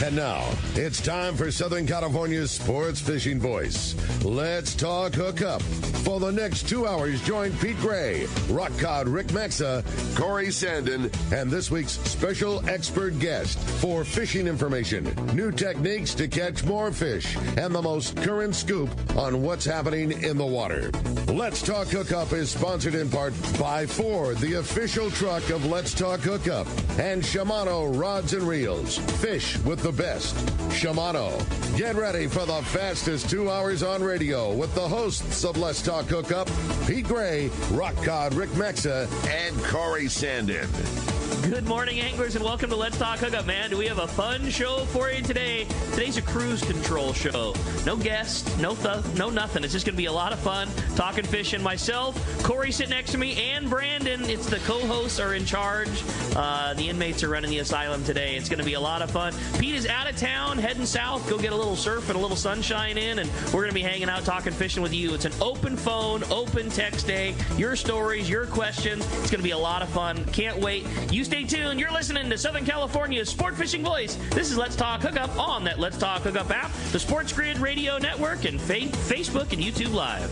And now, it's time for Southern California's sports fishing voice. Let's talk hookup. For the next 2 hours, join Pete Gray, Rock Cod Rick Maxa, Corey Sanden, and this week's special expert guest for fishing information, new techniques to catch more fish, and the most current scoop on what's happening in the water. Let's Talk Hookup is sponsored in part by Ford, the official truck of Let's Talk Hookup, and Shimano Rods and Reels. Fish with the best. Shimano. Get ready for the fastest 2 hours on radio with the hosts of Let's Talk Hookup, Pete Gray, Rock Cod Rick Maxa, and Corey Sanden. Good morning, anglers, and welcome to Let's Talk Hookup, man. Do we have a fun show for you today? Today's a cruise control show. No guests, no nothing. It's just going to be a lot of fun talking fishing. Myself, Corey sitting next to me, and Brandon. It's the co-hosts are in charge. The inmates are running the asylum today. It's going to be a lot of fun. Pete is out of town, heading south. Go get a little surf and a little sunshine in, and we're going to be hanging out talking fishing with you. It's an open phone, open text day. Your stories, your questions. It's going to be a lot of fun. Can't wait. You stay tuned. You're listening to Southern California's sport fishing voice. This is Let's Talk Hookup on that Let's Talk Hookup app, the Sports Grid Radio Network, and Facebook and YouTube Live.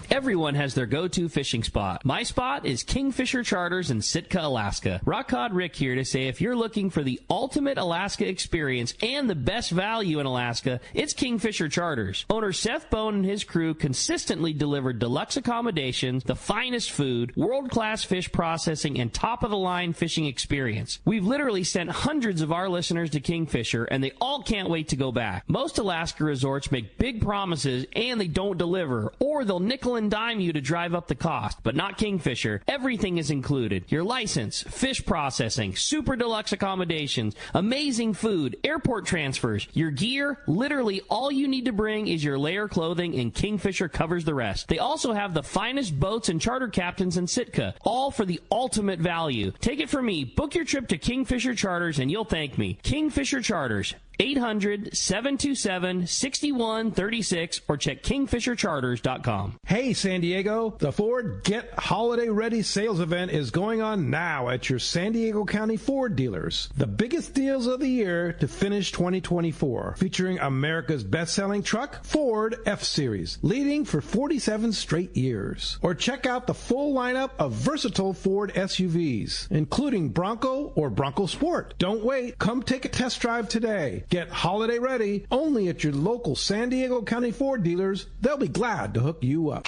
Everyone has their go-to fishing spot. My spot is Kingfisher Charters in Sitka, Alaska. Rock Cod Rick here to say if you're looking for the ultimate Alaska experience and the best value in Alaska, it's Kingfisher Charters. Owner Seth Bone and his crew consistently deliver deluxe accommodations, the finest food, world-class fish processing, and top-of-the-line fishing experience. We've literally sent hundreds of our listeners to Kingfisher, and they all can't wait to go back. Most Alaska resorts make big promises, and they don't deliver, or they'll nickel and dime you to drive up the cost, but not Kingfisher. Everything is included. Your license, fish processing, super deluxe accommodations, amazing food, airport transfers, your gear. Literally all you need to bring is your layer clothing, and Kingfisher covers the rest. They also have the finest boats and charter captains in Sitka, all for the ultimate value. Take it from me. Book your trip to Kingfisher Charters and you'll thank me. Kingfisher Charters. 800-727-6136 or check kingfishercharters.com. Hey, San Diego, the Ford Get Holiday Ready sales event is going on now at your San Diego County Ford dealers. The biggest deals of the year to finish 2024, featuring America's best-selling truck, Ford F-Series, leading for 47 straight years. Or check out the full lineup of versatile Ford SUVs, including Bronco or Bronco Sport. Don't wait. Come take a test drive today. Get holiday ready only at your local San Diego County Ford dealers. They'll be glad to hook you up.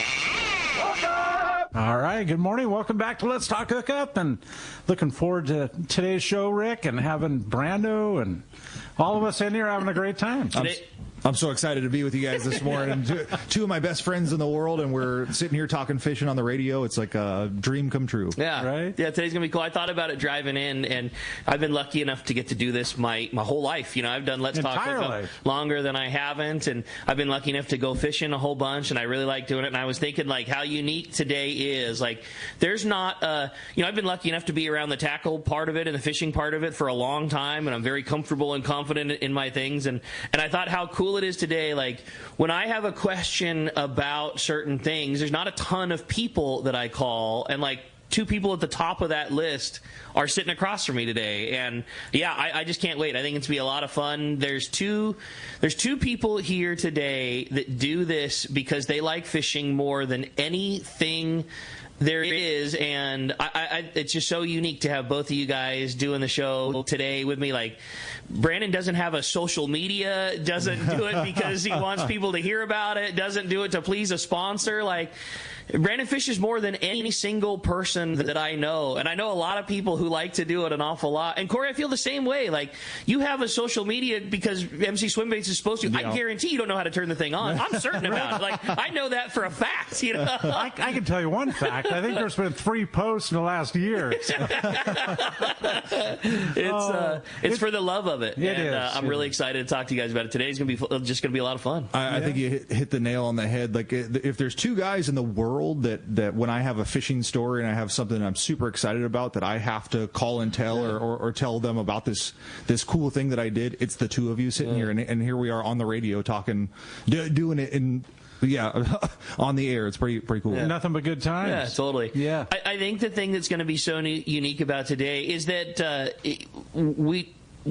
All right, good morning. Welcome back to Let's Talk Hookup, and looking forward to today's show, Rick, and having Brando and all of us in here having a great time. I'm so excited to be with you guys this morning. Two of my best friends in the world, and we're sitting here talking fishing on the radio. It's like a dream come true. Yeah, right? Yeah, today's going to be cool. I thought about it driving in, and I've been lucky enough to get to do this my whole life. You know, I've done Let's Talk Hookup longer than I haven't, and I've been lucky enough to go fishing a whole bunch, and I really like doing it. And I was thinking, like, how unique today is. Like, there's not, I've been lucky enough to be around the tackle part of it and the fishing part of it for a long time, and I'm very comfortable and confident in my things. And I thought how cool it is today, like, when I have a question about certain things, there's not a ton of people that I call, and like two people at the top of that list are sitting across from me today. And yeah, I just can't wait. I think it's going to be a lot of fun. There's two people here today that do this because they like fishing more than anything there is, and it's just so unique to have both of you guys doing the show today with me. Like, Brandon doesn't have a social media, doesn't do it because he wants people to hear about it, doesn't do it to please a sponsor. Like, Brandon fishes more than any single person that I know, and I know a lot of people who like to do it an awful lot. And Corey, I feel the same way. Like, you have a social media because MC Swimbaits is supposed to. I guarantee you don't know how to turn the thing on. I'm certain about it. Like, I know that for a fact. You know, I can tell you one fact. I think there's been 3 posts in the last year. It's for the love of it. It is. I'm really excited to talk to you guys about it today. It's just going to be a lot of fun. I think you hit the nail on the head. Like, if there's two guys in the world that when I have a fishing story and I have something I'm super excited about that I have to call and tell or tell them about this cool thing that I did, it's the two of you sitting here, and here we are on the radio talking, doing it in. Yeah, on the air. It's pretty cool. Yeah. Nothing but good times. Yeah, totally. Yeah. I think the thing that's going to be so unique about today is that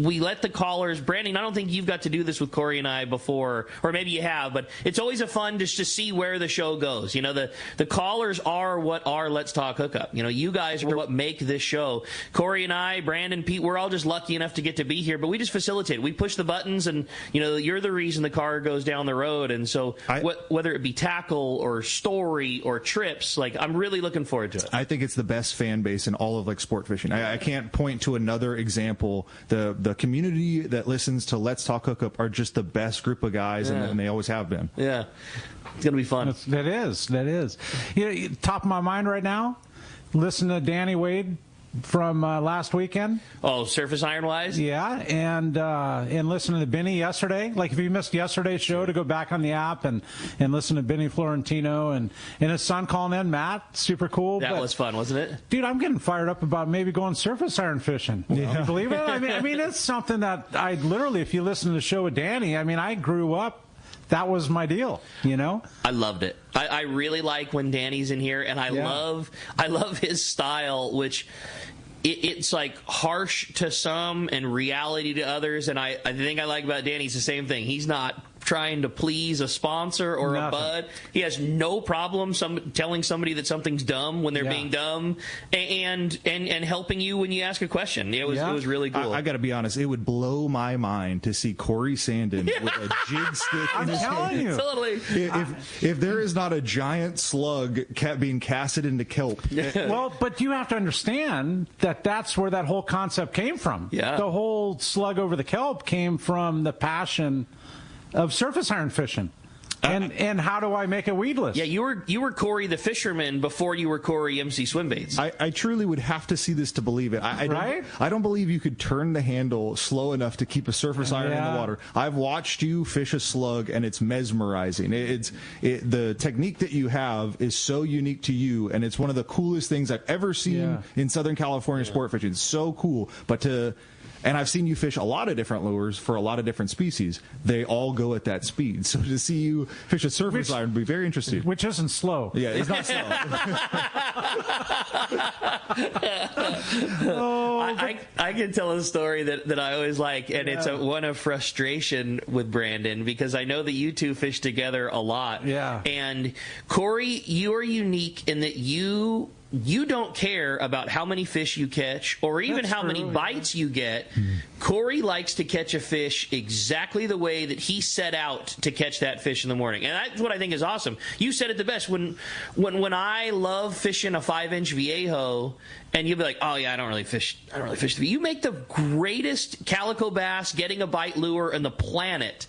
we let the callers, Brandon, I don't think you've got to do this with Corey and I before, or maybe you have, but it's always a fun just to see where the show goes. You know, the callers are what are Let's Talk Hookup. You know, you guys are what make this show. Corey and I, Brandon, Pete, we're all just lucky enough to get to be here, but we just facilitate. We push the buttons, and, you know, you're the reason the car goes down the road. And so whether it be tackle or story or trips, like, I'm really looking forward to it. I think it's the best fan base in all of, like, sport fishing. I can't point to another example. The community that listens to Let's Talk Hookup are just the best group of guys, and they always have been. Yeah. It's going to be fun. That is. You know, top of my mind right now, listen to Danny Wade from last weekend. Oh, surface iron wise? Yeah, and listen to Benny yesterday. Like, if you missed yesterday's show, to go back on the app and listen to Benny Florentino and his son calling in, Matt. Super cool. That was fun, wasn't it? Dude, I'm getting fired up about maybe going surface iron fishing. Yeah. You believe it? I mean, it's something that I literally, if you listen to the show with Danny, I mean, I grew up. That was my deal, you know? I loved it. I really like when Danny's in here, and I love his style, which it's like harsh to some and reality to others. And I think I like about Danny's the same thing. He's not trying to please a sponsor or a bud. He has no problem telling somebody that something's dumb when they're being dumb, and helping you when you ask a question. It was really cool. I got to be honest, it would blow my mind to see Corey Sanden with a jig stick in his hand. Totally. If there is not a giant slug being casted into kelp. Well, but you have to understand that that's where that whole concept came from. Yeah. The whole slug over the kelp came from the passion of surface iron fishing. And how do I make a weedless? Yeah, you were Corey the fisherman before you were Corey MC Swimbaits. I truly would have to see this to believe it. I don't believe you could turn the handle slow enough to keep a surface iron in the water. I've watched you fish a slug, and it's mesmerizing. The technique that you have is so unique to you, and it's one of the coolest things I've ever seen in Southern California sport fishing. It's so cool. And I've seen you fish a lot of different lures for a lot of different species. They all go at that speed. So to see you fish a surface iron would be very interesting. Which isn't slow. Yeah, it's not slow. I can tell a story that I always like, and it's one of frustration with Brandon, because I know that you two fish together a lot. Yeah. And Corey, you are unique in that you don't care about how many fish you catch or even how many bites you get. Corey likes to catch a fish exactly the way that he set out to catch that fish in the morning. And that's what I think is awesome. You said it the best. When I love fishing a 5-inch Viejo, and you'll be like, oh yeah, I don't really fish. You make the greatest calico bass getting a bite lure on the planet.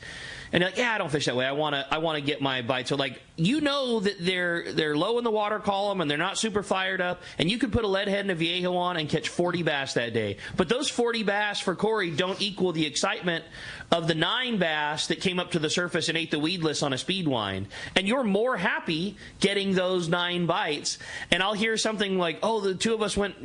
And you're like, yeah, I don't fish that way. I want to get my bite. So, like, you know that they're low in the water column and they're not super fired up, and you could put a lead head and a Viejo on and catch 40 bass that day. But those 40 bass for Corey don't equal the excitement of the 9 bass that came up to the surface and ate the weedless on a speed wind. And you're more happy getting those 9 bites. And I'll hear something like, oh, the two of us went,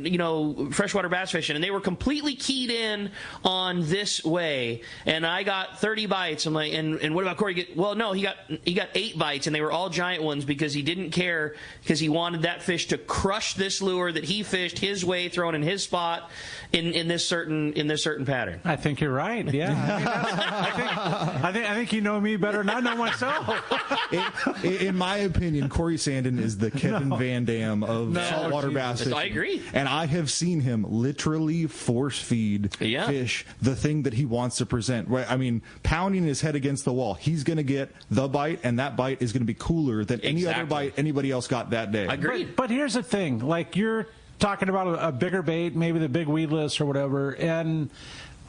freshwater bass fishing, and they were completely keyed in on this way, and I got 30 bites. I'm like, and what about Corey? Well, no, he got 8 bites, and they were all giant ones because he didn't care, because he wanted that fish to crush this lure that he fished his way, thrown in his spot in this certain pattern. I think you're right. Yeah. I think you know me better than I know myself. In my opinion, Corey Sanden is the Kevin Van Dam of saltwater bass fishing. I agree. And I have seen him literally force feed fish the thing that he wants to present. Right? I mean, pounding his head against the wall. He's going to get the bite, and that bite is going to be cooler than any other bite anybody else got that day. I agree. But here's the thing. Like, you're talking about a bigger bait, maybe the big weedless or whatever, and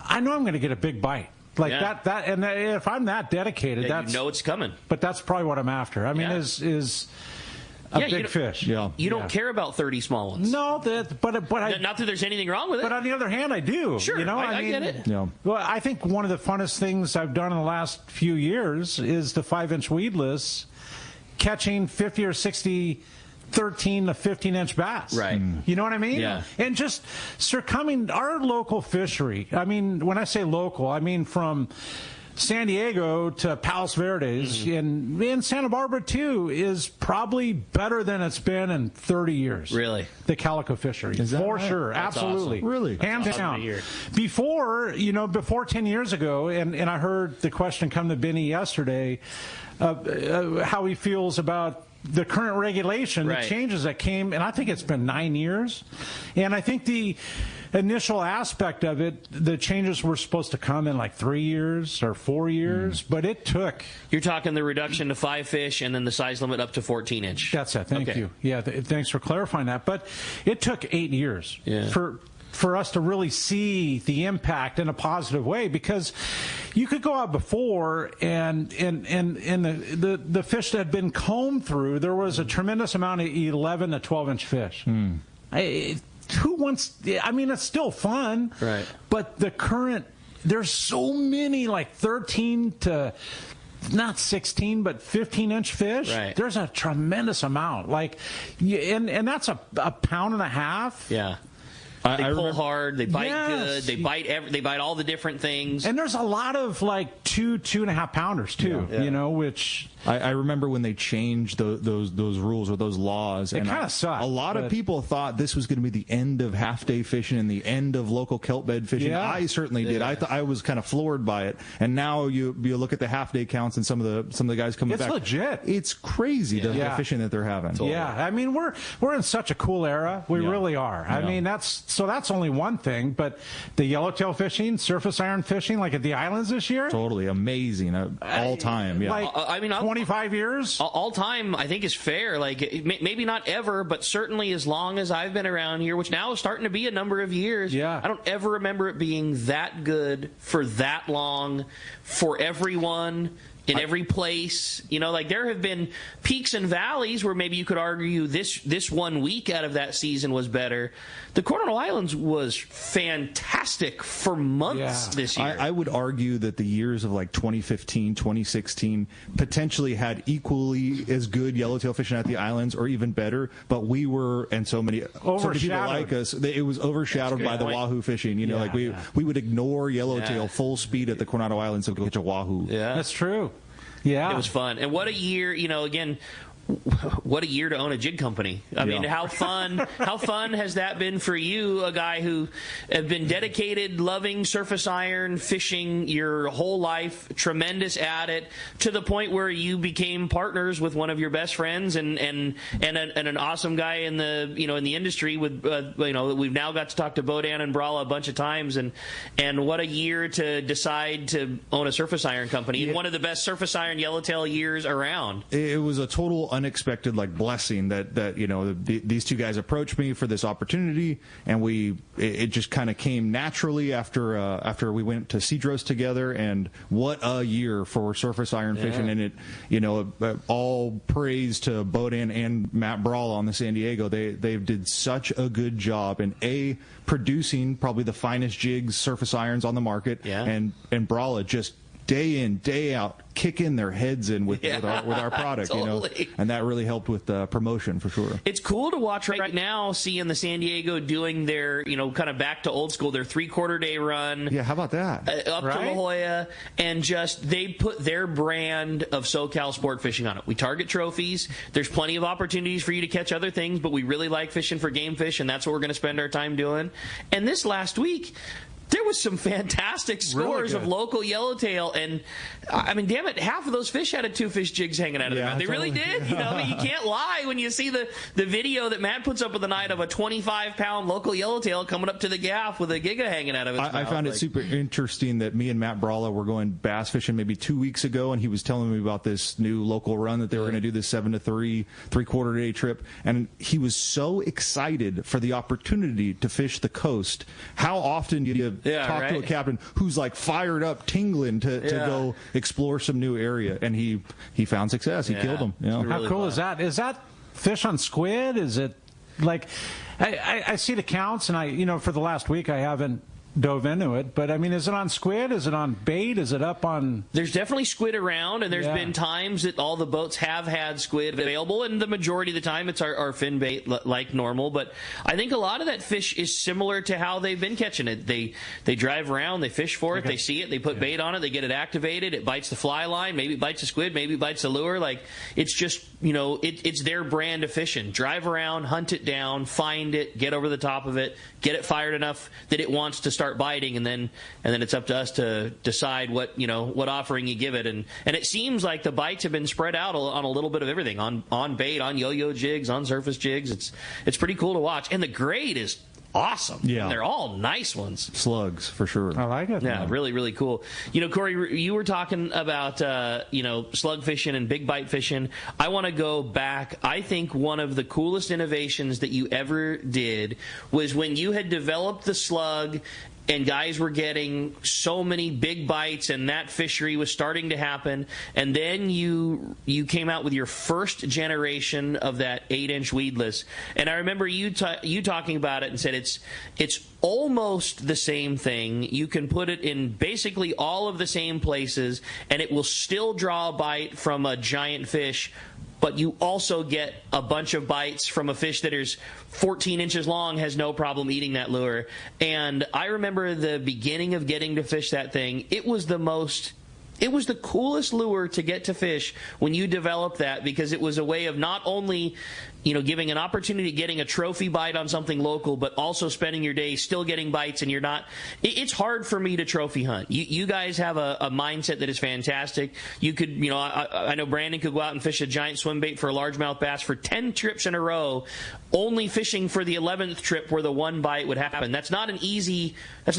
I know I'm going to get a big bite. Like that, and if I'm that dedicated, that's, you know it's coming. But that's probably what I'm after. I mean, is a big fish. Yeah. You don't care about 30 small ones. No, but not that there's anything wrong with it. But on the other hand, I do. Sure, I mean, get it. Yeah. Well, I think one of the funnest things I've done in the last few years is the 5-inch weedless, catching 50 or 60 13 to 15-inch bass. Right. You know what I mean? Yeah. And just circuming our local fishery. I mean, when I say local, I mean from San Diego to Palos Verdes and Santa Barbara too is probably better than it's been in 30 years. Really? The calico fishery. For right? sure. That's absolutely. awesome. Really? Hands That's awesome down. Before 10 years ago, and I heard the question come to Benny yesterday, how he feels about the current regulation, the changes that came, and I think it's been 9 years. And I think the initial aspect of it, the changes were supposed to come in like 3 years or 4 years, but it took. You're talking the reduction to 5 fish and then the size limit up to 14-inch. That's it. Thank you. Yeah, thanks for clarifying that. But it took 8 years for us to really see the impact in a positive way, because you could go out before and the fish that had been combed through, there was a tremendous amount of 11 to 12-inch fish. Who wants? I mean, it's still fun, right? But the current, there's so many like 13 to not 16 but 15-inch fish. Right. There's a tremendous amount, like, and that's a pound and a half. Yeah. They pull hard. They bite good. They bite all the different things. And there's a lot of like 2.5 pounders too. Yeah. You know, which I remember when they changed those rules or those laws. It kind of sucked. A lot of people thought this was going to be the end of half-day fishing and the end of local kelp bed fishing. Yeah. I certainly did. I was kind of floored by it. And now you look at the half-day counts and some of the guys coming back. It's legit. It's crazy the fishing that they're having. Totally. Yeah, I mean we're in such a cool era. We really are. Yeah. I mean that's only one thing, but the yellowtail fishing, surface iron fishing, like at the islands this year, totally amazing. All time. Yeah. Like, I mean, 25 years. All time, I think, is fair. Like, maybe not ever, but certainly as long as I've been around here, which now is starting to be a number of years. Yeah. I don't ever remember it being that good for that long for everyone. In every place, you know, like there have been peaks and valleys where maybe you could argue this 1 week out of that season was better. The Coronado Islands was fantastic for months this year. I would argue that the years of like 2015, 2016 potentially had equally as good yellowtail fishing at the islands or even better, but we were, and so many people like us, it was overshadowed by the wahoo fishing. You know, like we would ignore yellowtail full speed at the Coronado Islands to go catch a wahoo. Yeah, that's true. Yeah. It was fun. And what a year, you know, again, what a year to own a jig company. I mean, how fun has that been for you, a guy who have been dedicated, loving surface iron fishing your whole life, tremendous at it, to the point where you became partners with one of your best friends and an awesome guy in the, you know, in the industry with, you know, we've now got to talk to Bodan and Brala a bunch of times, and what a year to decide to own a surface iron company. One of the best surface iron yellowtail years around. It was a total unexpected like blessing that you know these two guys approached me for this opportunity, and it just kind of came naturally after we went to Cedros together. And what a year for surface iron fishing. And it, you know, all praise to Bodan and Matt Brawl on the San Diego. They did such a good job in producing probably the finest jigs, surface irons on the market, and Brala just day in, day out, kicking their heads in with our product, totally. You know, and that really helped with promotion for sure. It's cool to watch right now, seeing the San Diego doing their, you know, kind of back to old school, their 3/4 day run. Yeah, how about that? Up to La Jolla, and just they put their brand of SoCal sport fishing on it. We target trophies. There's plenty of opportunities for you to catch other things, but we really like fishing for game fish, and that's what we're going to spend our time doing. And this last week, there was some fantastic scores of local yellowtail, and I mean, damn it, half of those fish had a 2-fish jigs hanging out of them. They really did. You know, I mean, you can't lie when you see the video that Matt puts up of the night of a 25-pound local yellowtail coming up to the gaff with a giga hanging out of its mouth. I found it super interesting that me and Matt Brala were going bass fishing maybe 2 weeks ago, and he was telling me about this new local run that they were going to do, this 7 to 3 3/4 day trip, and he was so excited for the opportunity to fish the coast. How often do you talk to a captain who's like fired up, tingling to go explore some new area? And he found success. He killed them. You know? How cool is that? Is that fish on squid? Is it like I see the counts, and I, you know, for the last week I haven't dove into it. But, I mean, is it on squid? Is it on bait? Is it up on... There's definitely squid around, and there's been times that all the boats have had squid available, and the majority of the time it's our fin bait like normal. But I think a lot of that fish is similar to how they've been catching it. They drive around, they fish for it, they see it, they put bait on it, they get it activated, it bites the fly line, maybe it bites the squid, maybe it bites the lure. Like, it's just, it's their brand of fishing. Drive around, hunt it down, find it, get over the top of it, get it fired enough that it wants to start biting, and then it's up to us to decide what offering you give it. And it seems like the bites have been spread out on a little bit of everything, on bait, on yo-yo jigs, on surface jigs. It's pretty cool to watch, and the grade is awesome. Yeah, and they're all nice ones. Slugs for sure. I like it. Yeah, really, really cool. Corey, you were talking about slug fishing and big bite fishing. I want to go back. I think one of the coolest innovations that you ever did was when you had developed the slug, and guys were getting so many big bites, and that fishery was starting to happen. And then you came out with your first generation of that 8-inch weedless. And I remember you talking about it and said it's almost the same thing. You can put it in basically all of the same places, and it will still draw a bite from a giant fish. But you also get a bunch of bites from a fish that is 14 inches long, has no problem eating that lure. And I remember the beginning of getting to fish that thing. It was the coolest lure to get to fish when you developed that, because it was a way of not only giving an opportunity, getting a trophy bite on something local, but also spending your day still getting bites, and you're not... It's hard for me to trophy hunt. You guys have a mindset that is fantastic. You could, I know Brandon could go out and fish a giant swim bait for a largemouth bass for 10 trips in a row, only fishing for the 11th trip where the one bite would happen. That's not an easy like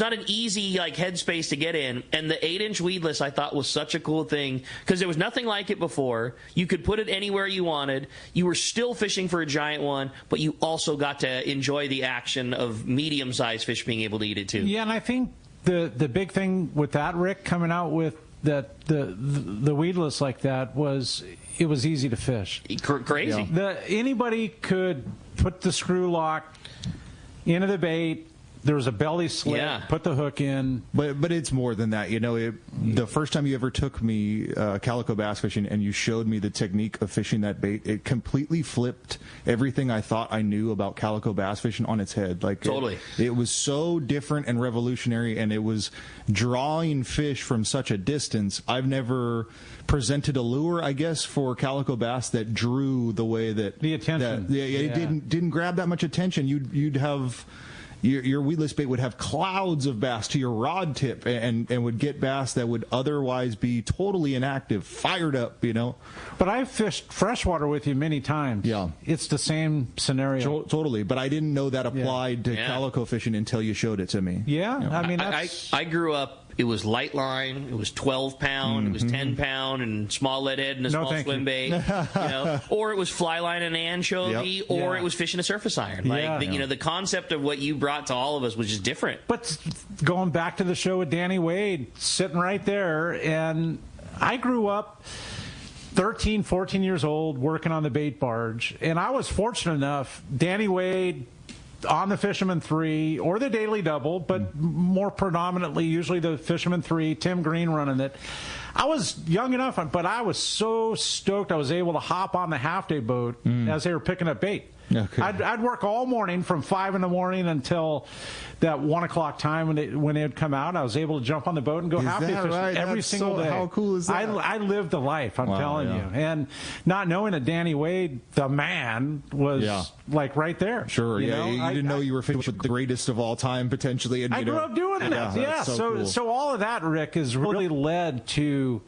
headspace to get in. And the 8-inch weedless I thought was such a cool thing, because there was nothing like it before. You could put it anywhere you wanted. You were still fishing for a giant one, but you also got to enjoy the action of medium-sized fish being able to eat it too. Yeah, and I think the big thing with that, Rick, coming out with that the weedless like that was it was easy to fish. Crazy. Anybody could put the screw lock into the bait. There was a belly slit, put the hook in. But it's more than that. The first time you ever took me calico bass fishing and you showed me the technique of fishing that bait, it completely flipped everything I thought I knew about calico bass fishing on its head. Like, totally. It was so different and revolutionary, and it was drawing fish from such a distance. I've never presented a lure, I guess, for calico bass that drew the way that... The attention. It didn't grab that much attention. You'd have... Your weedless bait would have clouds of bass to your rod tip, and would get bass that would otherwise be totally inactive, fired up, But I've fished freshwater with you many times. Yeah. It's the same scenario. Totally. But I didn't know that applied to calico fishing until you showed it to me. Yeah. I mean, I grew up, it was light line, it was 12 pound, it was 10 pound, and small lead head and a small swim bait, or it was fly line and anchovy, or it was fishing a surface iron. The concept of what you brought to all of us was just different. But going back to the show with Danny Wade, sitting right there, and I grew up 13, 14 years old working on the bait barge, and I was fortunate enough, Danny Wade on the Fisherman 3 or the Daily Double, but more predominantly usually the Fisherman 3, Tim Green running it. I was young enough, but I was so stoked I was able to hop on the half-day boat as they were picking up bait. Okay. I'd work all morning from 5 in the morning until that 1 o'clock time when they would come out. I was able to jump on the boat and go half-day fishing every single day. How cool is that? I lived the life, I'm telling you. And not knowing that Danny Wade, the man, was like right there. Sure, you didn't know you were fishing with the greatest of all time, potentially. And, I grew up doing that. Yeah, so all of that, Rick, has really led to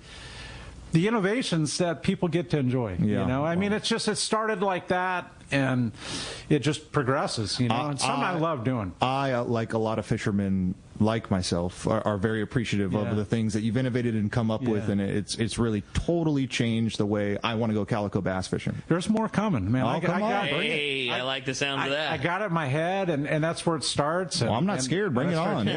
the innovations that people get to enjoy. I mean, it started like that, and it just progresses. And something I love doing. I, like a lot of fishermen like myself, are very appreciative of the things that you've innovated and come up with, and it's really totally changed the way I want to go calico bass fishing. There's more coming, man. I like the sound of that. I got it in my head, and that's where it starts. I'm not scared. Bring it on.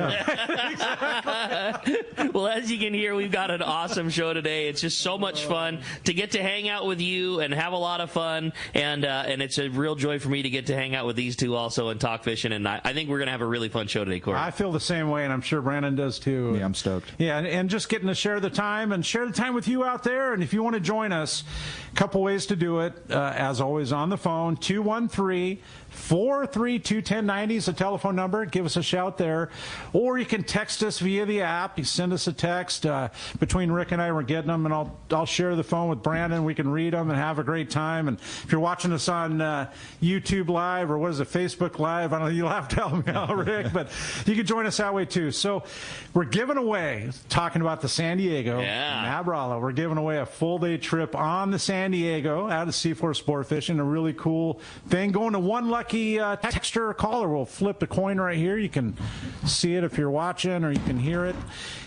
Well, as you can hear, we've got an awesome show today. It's just so much fun to get to hang out with you and have a lot of fun, and it's a real joy for me to get to hang out with these two also and talk fishing, and I think we're going to have a really fun show today, Corey. I feel the same way. way, and I'm sure Brandon does too. Yeah, I'm stoked. Yeah, and just getting to share the time with you out there. And if you want to join us, a couple ways to do it. As always, on the phone, 213-432-1090 is the telephone number. Give us a shout there. Or you can text us via the app. You send us a text. Between Rick and I, we're getting them, and I'll share the phone with Brandon. We can read them and have a great time. And if you're watching us on YouTube Live, or what is it, Facebook Live, I don't know, you'll have to help me out, Rick, but you can join us that way too. So we're giving away, talking about the San Diego, Matt Bralla, we're giving away a full-day trip on the San Diego out of C4 Sport Fishing, a really cool thing. Going to one lucky texter or caller. We'll flip the coin right here. You can see it if you're watching, or you can hear it.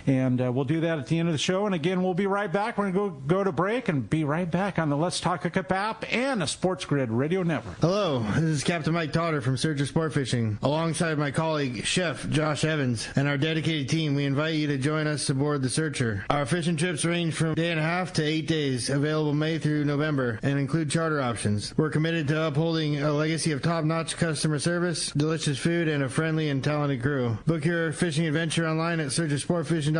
And we'll do that at the end of the show. And again, we'll be right back. We're going to go to break and be right back on the Let's Talk Hookup app and the Sports Grid Radio Network. Hello, this is Captain Mike Totter from Searcher Sport Fishing. Alongside my colleague, Chef Josh Evans, and our dedicated team, we invite you to join us aboard the Searcher. Our fishing trips range from a day and a half to 8 days, available May through November, and include charter options. We're committed to upholding a legacy of top-notch customer service, delicious food, and a friendly and talented crew. Book your fishing adventure online at searchersportfishing.com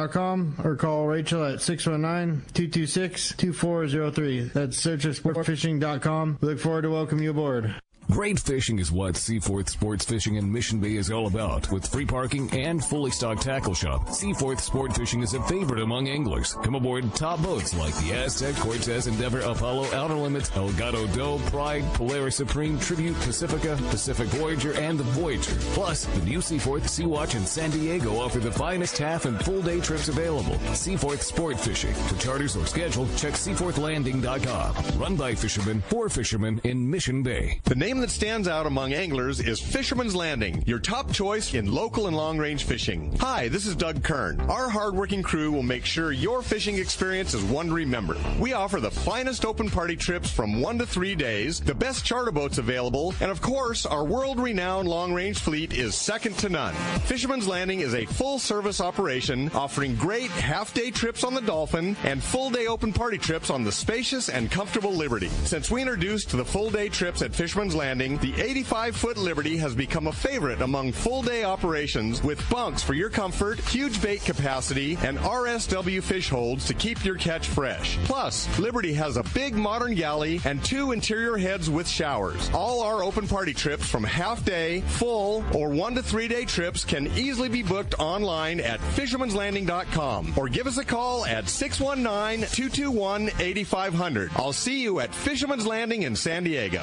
or call Rachel at 619-226-2403. That's searchersportfishing.com. We look forward to welcoming you aboard. Great fishing is what Seaforth Sports Fishing in Mission Bay is all about. With free parking and fully stocked tackle shop, Seaforth Sport Fishing is a favorite among anglers. Come aboard top boats like the Aztec, Cortez, Endeavor, Apollo, Outer Limits, Elgato Doe, Pride, Polaris Supreme, Tribute, Pacifica, Pacific Voyager, and the Voyager. Plus, the new Seaforth, Sea-Watch, and San Diego offer the finest half and full day trips available. Seaforth Sport Fishing. To charters or schedule, check seaforthlanding.com. Run by fishermen, for fishermen in Mission Bay. The name that stands out among anglers is Fisherman's Landing, your top choice in local and long-range fishing. Hi, this is Doug Kern. Our hardworking crew will make sure your fishing experience is one to remember. We offer the finest open party trips from 1 to 3 days, the best charter boats available, and of course, our world-renowned long-range fleet is second to none. Fisherman's Landing is a full-service operation offering great half-day trips on the Dolphin and full-day open party trips on the spacious and comfortable Liberty. Since we introduced the full-day trips at Fisherman's Landing, the 85-foot Liberty has become a favorite among full-day operations with bunks for your comfort, huge bait capacity, and RSW fish holds to keep your catch fresh. Plus, Liberty has a big modern galley and 2 interior heads with showers. All our open party trips from half-day, full, or 1 to 3 day trips can easily be booked online at fishermanslanding.com or give us a call at 619-221-8500. I'll see you at Fisherman's Landing in San Diego.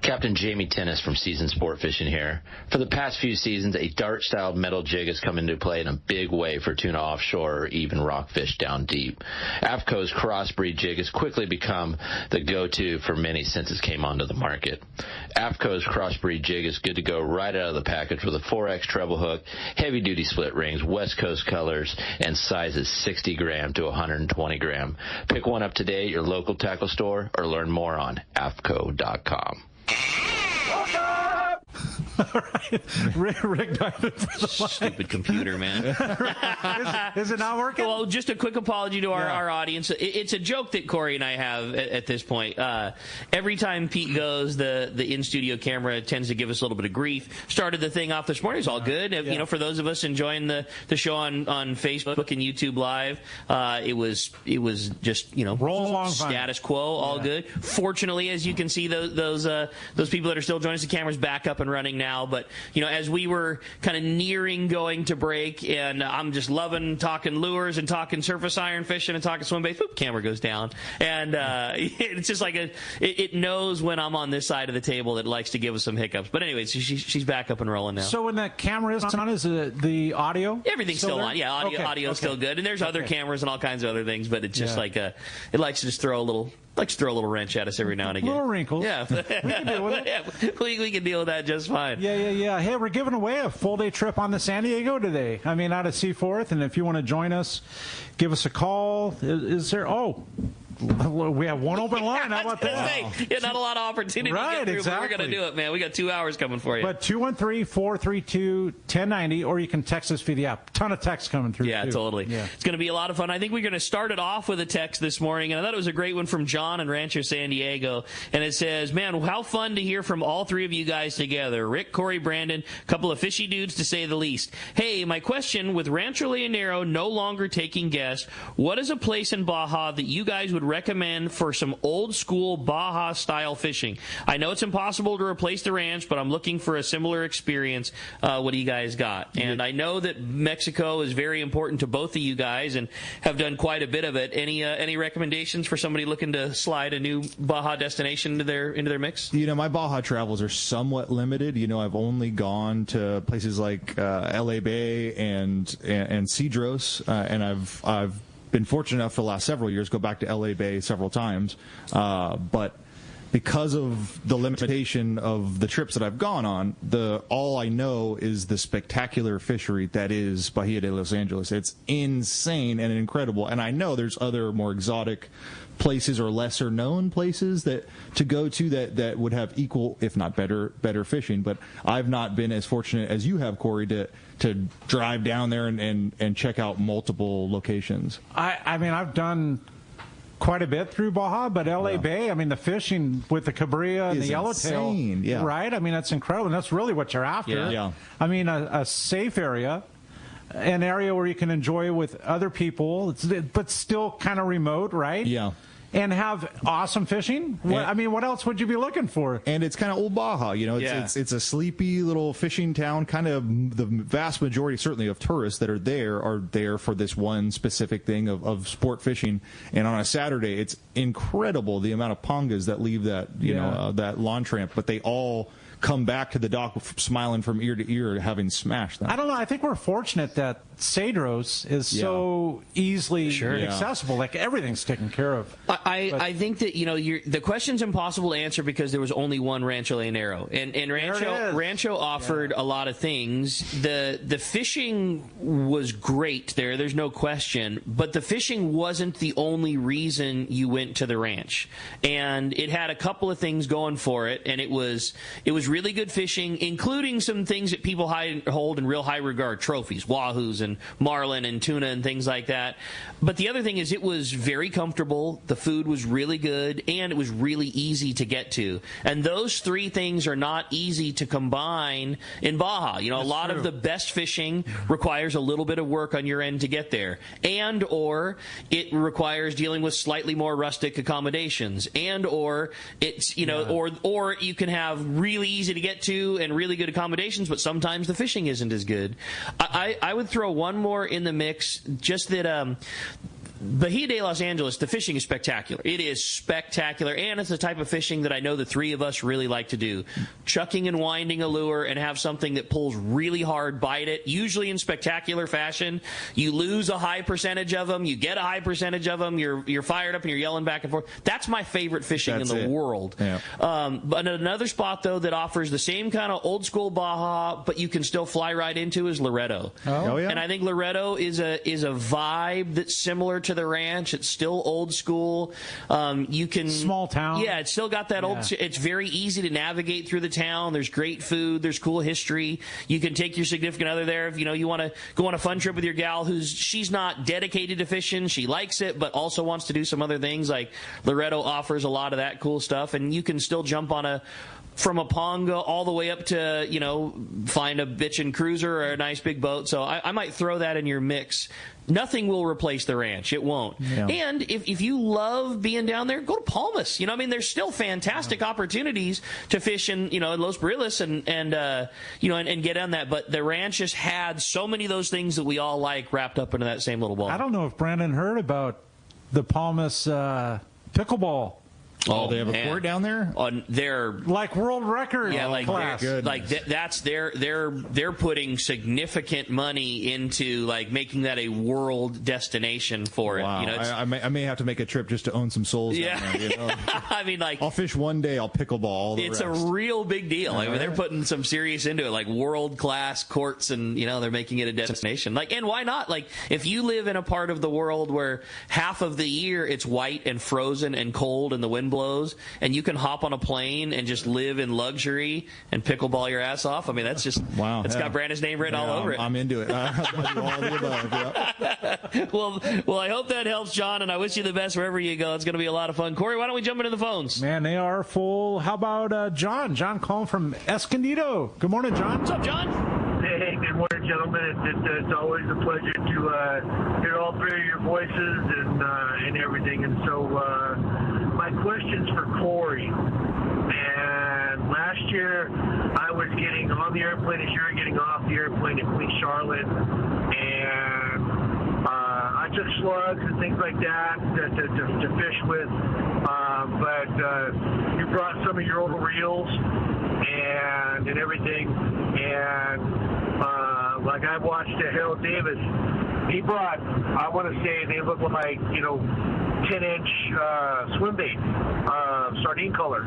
Captain Jamie Tennis from Season Sport Fishing here. For the past few seasons, a dart-style metal jig has come into play in a big way for tuna offshore or even rockfish down deep. AFCO's crossbreed jig has quickly become the go-to for many since it came onto the market. AFCO's crossbreed jig is good to go right out of the package with a 4X treble hook, heavy-duty split rings, West Coast colors, and sizes 60 gram to 120 gram. Pick one up today at your local tackle store or learn more on AFCO.com. All right. Rick diving for the Stupid computer, man. Is it not working? Well, just a quick apology to our audience. It's a joke that Corey and I have at this point. Every time Pete goes, the in-studio camera tends to give us a little bit of grief. Started the thing off this morning. It's all good. You know, for those of us enjoying the show on Facebook and YouTube Live, it was just, you know, roll along status quo, all good. Fortunately, as you can see, those people that are still joining us, the camera's back up and running now. But, you know, as we were kind of nearing going to break, and I'm just loving talking lures and talking surface iron fishing and talking swim baits, whoop, camera goes down. And it's just like it knows when I'm on this side of the table that it likes to give us some hiccups. But anyways, she's back up and rolling now. So when the camera is on, is it the audio? Everything's still on. Yeah, audio's still good. And there's other cameras and all kinds of other things, but it's just like it likes to just throw a little wrench at us every now and again. Little wrinkles. Yeah. We can deal with it. Yeah, we can deal with that just fine. Yeah. Hey, we're giving away a full-day trip on the San Diego today. I mean, out of Seaforth. And if you want to join us, give us a call. Is there... Oh, We have one open line. How about that? Say, not a lot of opportunity right, to get through, exactly. but we're going to do it, man. We got 2 hours coming for you. But 213-432-1090, or you can text us via the app. Ton of texts coming through. Yeah, too. totally. Yeah. It's going to be a lot of fun. I think we're going to start it off with a text this morning, and I thought it was a great one from John in Rancho San Diego. And it says, man, how fun to hear from all three of you guys together. Rick, Corey, Brandon, a couple of fishy dudes to say the least. Hey, my question, with Rancho Leonero no longer taking guests, what is a place in Baja that you guys would recommend for some old school Baja style fishing? I know it's impossible to replace the ranch, but I'm looking for a similar experience. What do you guys got? And I know that Mexico is very important to both of you guys and have done quite a bit of it. Any recommendations for somebody looking to slide a new Baja destination into their mix? My Baja travels are somewhat limited. I've only gone to places like LA Bay and Cedros, and I've been fortunate enough for the last several years go back to LA Bay several times, but because of the limitation of the trips that I've gone on, all I know is the spectacular fishery that is Bahia de Los Angeles. It's insane and incredible, and I know there's other more exotic places or lesser known places to go to that would have equal, if not better fishing, but I've not been as fortunate as you have, Corey, to drive down there and check out multiple locations. I mean, I've done quite a bit through Baja, but LA Bay, I mean, the fishing with the Cabrilla and the yellowtail, right? I mean, that's incredible, and that's really what you're after. Yeah. I mean, a safe area, an area where you can enjoy with other people, but still kind of remote, right? Yeah. And have awesome fishing. What else would you be looking for? And it's kind of old Baja, it's a sleepy little fishing town. Kind of the vast majority, certainly, of tourists that are there for this one specific thing of sport fishing. And on a Saturday, it's incredible the amount of pongas that leave that that lawn tramp, but they all come back to the dock smiling from ear to ear, having smashed them. I don't know. I think we're fortunate that Cedros is so easily accessible. Like, everything's taken care of. I think that the question's impossible to answer because there was only one Rancho Leonero, and Rancho offered a lot of things. The fishing was great there. There's no question, but the fishing wasn't the only reason you went to the ranch, and it had a couple of things going for it, and it was really good fishing, including some things that people hold in real high regard, trophies, wahoos and marlin and tuna and things like that. But the other thing is it was very comfortable, the food was really good, and it was really easy to get to. And those three things are not easy to combine in Baja. A lot of the best fishing requires a little bit of work on your end to get there, and or it requires dealing with slightly more rustic accommodations, and or it's or you can have really easy to get to and really good accommodations, but sometimes the fishing isn't as good. I would throw one more in the mix, just that Bahia de Los Angeles, the fishing is spectacular. It is spectacular, and it's the type of fishing that I know the three of us really like to do. Chucking and winding a lure and have something that pulls really hard, bite it, usually in spectacular fashion. You lose a high percentage of them, you get a high percentage of them, you're fired up and you're yelling back and forth. That's my favorite fishing in the world. Yeah. But another spot, though, that offers the same kind of old school Baja, but you can still fly right into is Loreto. Oh yeah. And I think Loreto is a vibe that's similar to the ranch. It's still old school. You can small town. Yeah, it's still got that old. It's very easy to navigate through the town. There's great food. There's cool history. You can take your significant other there if you want to go on a fun trip with your gal she's not dedicated to fishing. She likes it, but also wants to do some other things. Like Loreto offers a lot of that cool stuff, and you can still jump on from a ponga all the way up to, find a bitchin' cruiser or a nice big boat. So I might throw that in your mix. Nothing will replace the ranch. It won't. Yeah. And if you love being down there, go to Palmas. There's still fantastic opportunities to fish in, Los Barriles and get on that. But the ranch just had so many of those things that we all like wrapped up into that same little ball. I don't know if Brandon heard about the Palmas pickleball Oh, they have a court down there? On their like world record class. They're putting significant money into like making that a world destination for it. Wow. I may have to make a trip just to own some souls down there. You know? I mean, like, I'll fish one day, I'll pickleball all the rest. A real big deal. I mean, they're putting some serious into it, like world class courts, and they're making it a destination. Like, and why not? Like, if you live in a part of the world where half of the year it's white and frozen and cold and the wind blows, and you can hop on a plane and just live in luxury and pickleball your ass off. I mean, that's just wow. It's got Brandon's name written all over it. I'm into it. I'll do all the above. Yep. Well, I hope that helps, John, and I wish you the best wherever you go. It's going to be a lot of fun. Corey, why don't we jump into the phones? Man, they are full. How about John? John calling from Escondido. Good morning, John. What's up, John? Hey, good morning, gentlemen. It's always a pleasure to hear all three of your voices and everything. And so my question's for Corey. And last year I was getting on the airplane as you were getting off the airplane in Queen Charlotte, and I took slugs and things like that to fish with. But you brought some of your old reels and everything, and like I watched Harold Davis, he brought, I want to say they look like 10-inch swim bait, sardine color.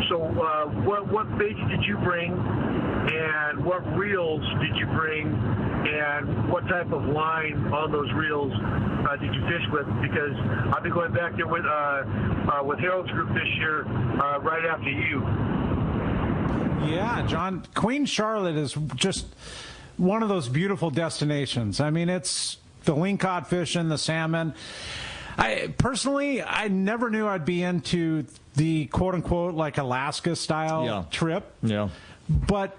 So what baits did you bring, and what reels did you bring, and what type of line on those reels did you fish with? Because I'll be going back there with Harold's group this year right after you. Yeah, John, Queen Charlotte is just one of those beautiful destinations. I mean, it's the lingcod fishing, the salmon. I never knew I'd be into the quote-unquote like Alaska-style trip. Yeah. But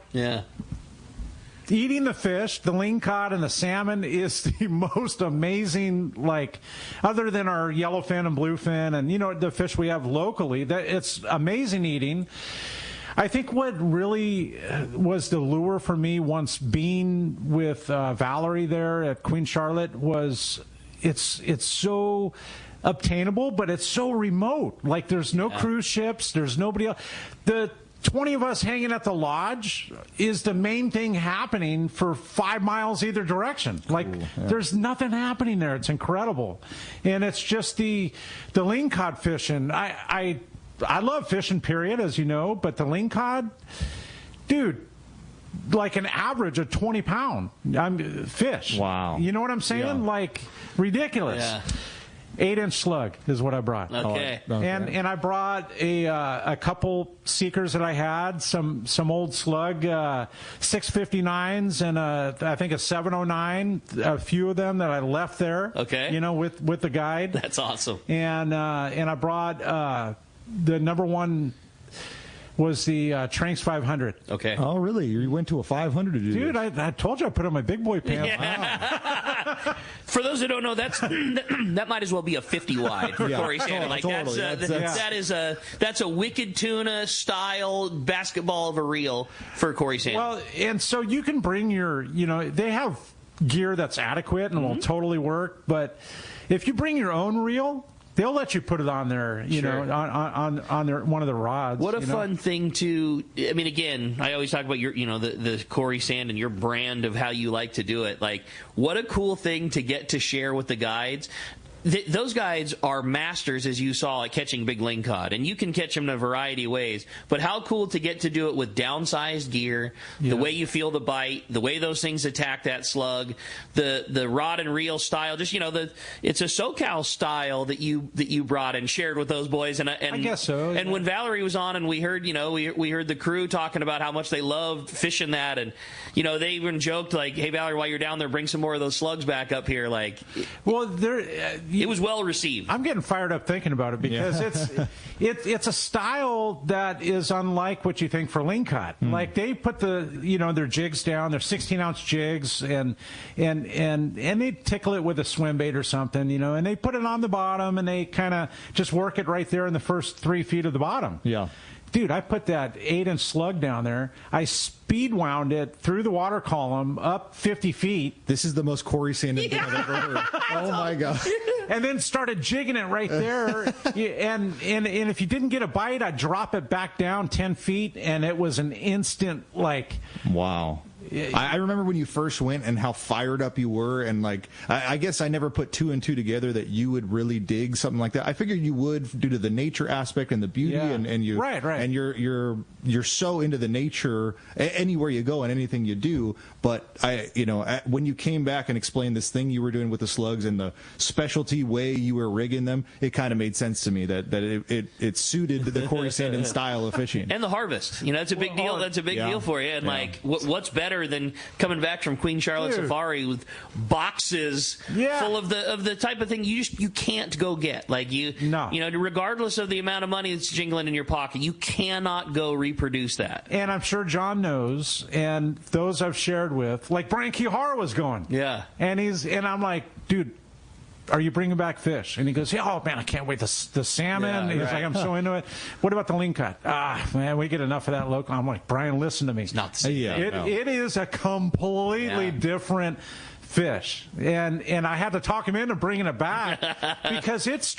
eating the fish, the lingcod and the salmon is the most amazing, like, other than our yellowfin and bluefin and, the fish we have locally, that it's amazing eating. I think what really was the lure for me once being with Valerie there at Queen Charlotte was it's so obtainable, but it's so remote. Like, there's no cruise ships, there's nobody else. The 20 of us hanging at the lodge is the main thing happening for 5 miles either direction. Like, there's nothing happening there. It's incredible. And it's just the lingcod fishing. I love fishing, period, as you know, but the lingcod, dude, like an average of 20-pound fish. Wow. You know what I'm saying? Yeah. Like, ridiculous. Yeah. 8-inch slug is what I brought. Okay. And I brought a couple seekers that I had, some old slug 659s and I think a 709, a few of them that I left there. Okay. With the guide. That's awesome. And I brought the number one was the Tranks 500. Okay. Oh, really? You went to a 500 to do this? Dude, I told you I put on my big boy pants. Yeah. Wow. For those who don't know, that might as well be a 50 wide for Corey Sanden. Like, totally. That's a Wicked Tuna style basketball of a reel for Corey Sanden. Well, and so you can bring your, they have gear that's adequate and will totally work, but if you bring your own reel, they'll let you put it on there, on their one of the rods. What a fun thing to. I mean, again, I always talk about your, the Corey Sanden, your brand of how you like to do it. Like, what a cool thing to get to share with the guides. Those guides are masters, as you saw, at catching big lingcod, and you can catch them in a variety of ways. But how cool to get to do it with downsized gear, the way you feel the bite, the way those things attack that slug, the rod and reel style. Just it's a SoCal style that you brought and shared with those boys. And I guess so. And when Valerie was on, and we heard we heard the crew talking about how much they loved fishing that, and they even joked like, "Hey Valerie, while you're down there, bring some more of those slugs back up here." Like, well, it was well received. I'm getting fired up thinking about it because it's a style that is unlike what you think for lingcod. Like, they put their jigs down, their 16-ounce jigs, and they tickle it with a swim bait or something, and they put it on the bottom and they kind of just work it right there in the first 3 feet of the bottom. Yeah. dude, I put that 8-inch slug down there. I speed wound it through the water column up 50 feet. This is the most Corey Sanden thing I've ever heard. Oh my God. And then started jigging it right there. and if you didn't get a bite, I'd drop it back down 10 feet, and it was an instant, like... Wow. I remember when you first went and how fired up you were, and like I guess I never put 2 and 2 together that you would really dig something like that. I figured you would due to the nature aspect and the beauty, and you right. And you're so into the nature anywhere you go and anything you do. But when you came back and explained this thing you were doing with the slugs and the specialty way you were rigging them, it kind of made sense to me that it suited the Corey Sanden style of fishing and the harvest. That's a big deal. That's a big deal for you. And like, what's better than coming back from Queen Charlotte Safari with boxes full of the type of thing you can't go get. Like regardless of the amount of money that's jingling in your pocket, you cannot go reproduce that. And I'm sure John knows, and those I've shared with, like Brian Kihara was going. Yeah. And I'm like, dude, are you bringing back fish? And he goes, oh man, I can't wait. The salmon. He's like, I'm so into it. What about the lingcod? Man, we get enough of that local. I'm like, Brian, listen to me. It's not the same. It is a completely different fish. And I had to talk him into bringing it back because it's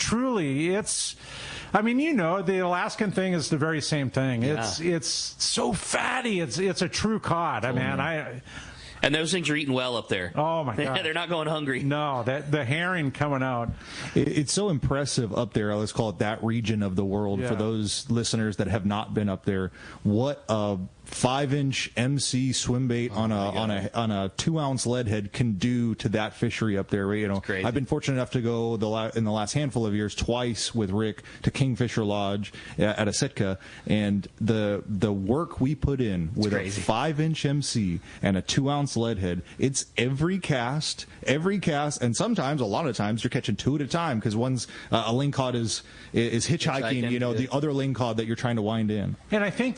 I mean, the Alaskan thing is the very same thing. Yeah. It's so fatty. It's a true cod. And those things are eating well up there. Oh, my God. They're not going hungry. No, the herring coming out. It's so impressive up there. Let's call it that region of the world. For those listeners that have not been up there, what a 5-inch MC swim bait on a 2-ounce lead head can do to that fishery up there. I've been fortunate enough to go in the last handful of years twice with Rick to Kingfisher Lodge at a Sitka, and the work we put in with a 5-inch MC and a 2-ounce lead head, it's every cast, and sometimes a lot of times you're catching 2 at a time because one's a lingcod is hitchhiking, the other lingcod that you're trying to wind in. And I think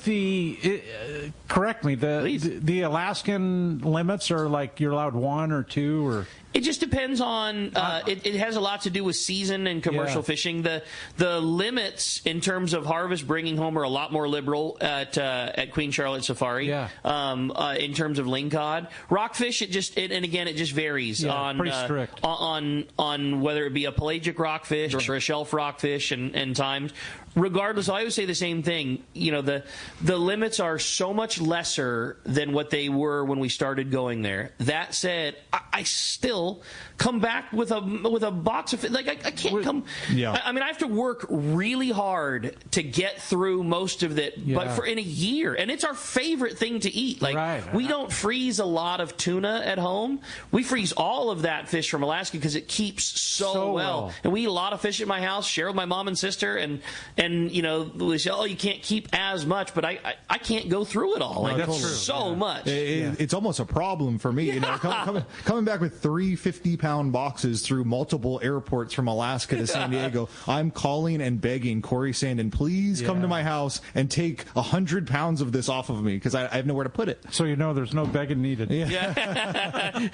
correct me, the Alaskan limits are like you're allowed 1 or 2 or... It just depends on. It has a lot to do with season and commercial fishing. The limits in terms of harvest bringing home are a lot more liberal at Queen Charlotte Safari. Yeah. In terms of lingcod, rockfish, it just varies on pretty strict. on whether it be a pelagic rockfish or a shelf rockfish and times. Regardless, I always say the same thing. The limits are so much lesser than what they were when we started going there. That said, I still come back with a box of I can't come. Yeah. I mean, I have to work really hard to get through most of it, but in a year, and it's our favorite thing to eat. We don't freeze a lot of tuna at home. We freeze all of that fish from Alaska because it keeps so well. And we eat a lot of fish at my house, share with my mom and sister, and we say, you can't keep as much, but I can't go through it all. So much. It's almost a problem for me. Coming back with 3 50-pound boxes through multiple airports from Alaska to San Diego. I'm calling and begging Corey Sanden, please come to my house and take 100 pounds of this off of me because I have nowhere to put it. So there's no begging needed.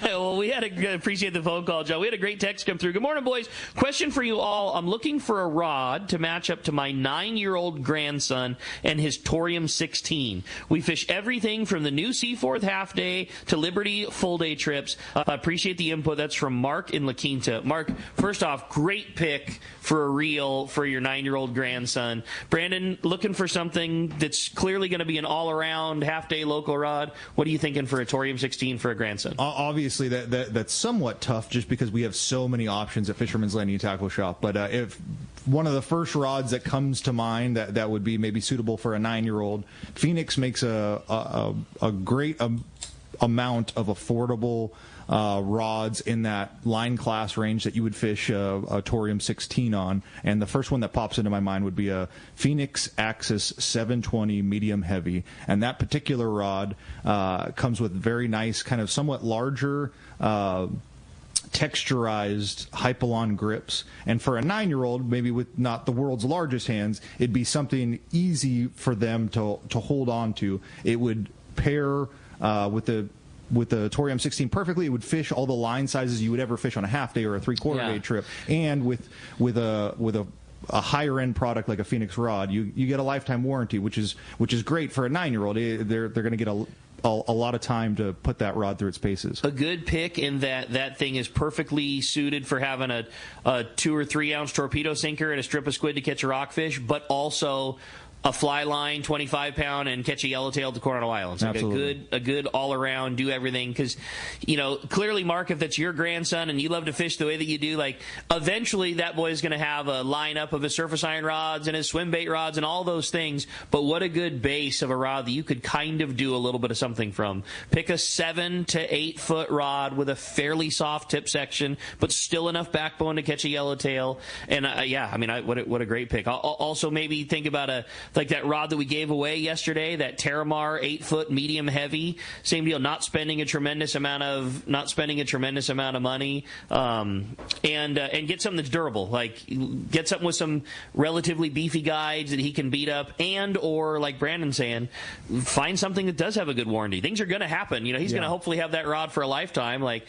Well, we had appreciate the phone call, Joe. We had a great text come through. Good morning, boys. Question for you all. I'm looking for a rod to match up to my 9-year-old grandson and his Torium 16. We fish everything from the new Seaforth half day to Liberty full day trips. I appreciate the input. That's from Mark in La Quinta. Mark, first off, great pick for a reel for your 9-year-old grandson. Brandon, looking for something that's clearly going to be an all-around half-day local rod. What are you thinking for a Torium 16 for a grandson? Obviously, that's somewhat tough just because we have so many options at Fisherman's Landing Tackle Shop. But if one of the first rods that comes to mind that would be maybe suitable for a 9-year-old, Phoenix makes a great amount of affordable rods in that line class range that you would fish a Torium 16 on. And the first one that pops into my mind would be a Phoenix Axis 720 medium heavy. And that particular rod comes with very nice, kind of somewhat larger texturized Hypalon grips, and for a 9-year-old, maybe with not the world's largest hands, it'd be something easy for them to hold on to. It would pair with the Torium 16 perfectly. It would fish all the line sizes you would ever fish on a half day or a 3/4 day trip, and with a a higher end product like a Phoenix rod, you get a lifetime warranty, which is great for a 9-year-old. They're going to get a lot of time to put that rod through its paces. A good pick in that thing is perfectly suited for having a 2 or 3 ounce torpedo sinker and a strip of squid to catch a rockfish, but also a fly line, 25-pound, and catch a yellowtail at the Coronado Islands. Like a good all-around, do everything. Because, clearly, Mark, if that's your grandson and you love to fish the way that you do, like, eventually that boy is going to have a lineup of his surface iron rods and his swim bait rods and all those things. But what a good base of a rod that you could kind of do a little bit of something from. Pick a 7 to 8 foot rod with a fairly soft tip section, but still enough backbone to catch a yellowtail. And, what a great pick. I'll also maybe think about like that rod that we gave away yesterday, that Terramar 8-foot medium heavy. Same deal, not spending a tremendous amount of money, and get something that's durable. Like get something with some relatively beefy guides that he can beat up, and or like Brandon's saying, find something that does have a good warranty. Things are going to happen. He's going to hopefully have that rod for a lifetime. Like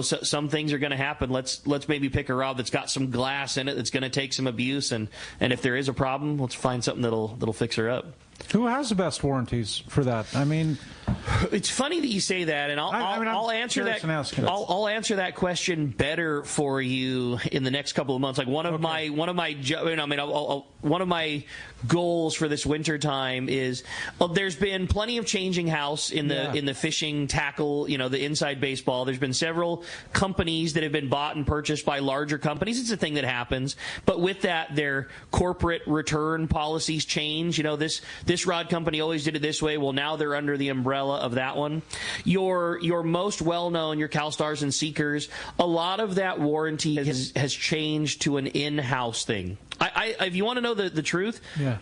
some things are going to happen. Let's maybe pick a rod that's got some glass in it that's going to take some abuse, and if there is a problem, let's find something that'll fix her up. Who has the best warranties for that? I mean, it's funny that you say that, and I'll answer that. I'll answer that question better for you in the next couple of months. Like one of my goals for this winter time is there's been plenty of changing house in the fishing tackle, the inside baseball. There's been several companies that have been bought and purchased by larger companies. It's a thing that happens, but with that, their corporate return policies change. This rod company always did it this way. Well, now they're under the umbrella of that one. Your most well-known, your CalStars and Seekers, a lot of that warranty has changed to an in-house thing. If you want to know the truth,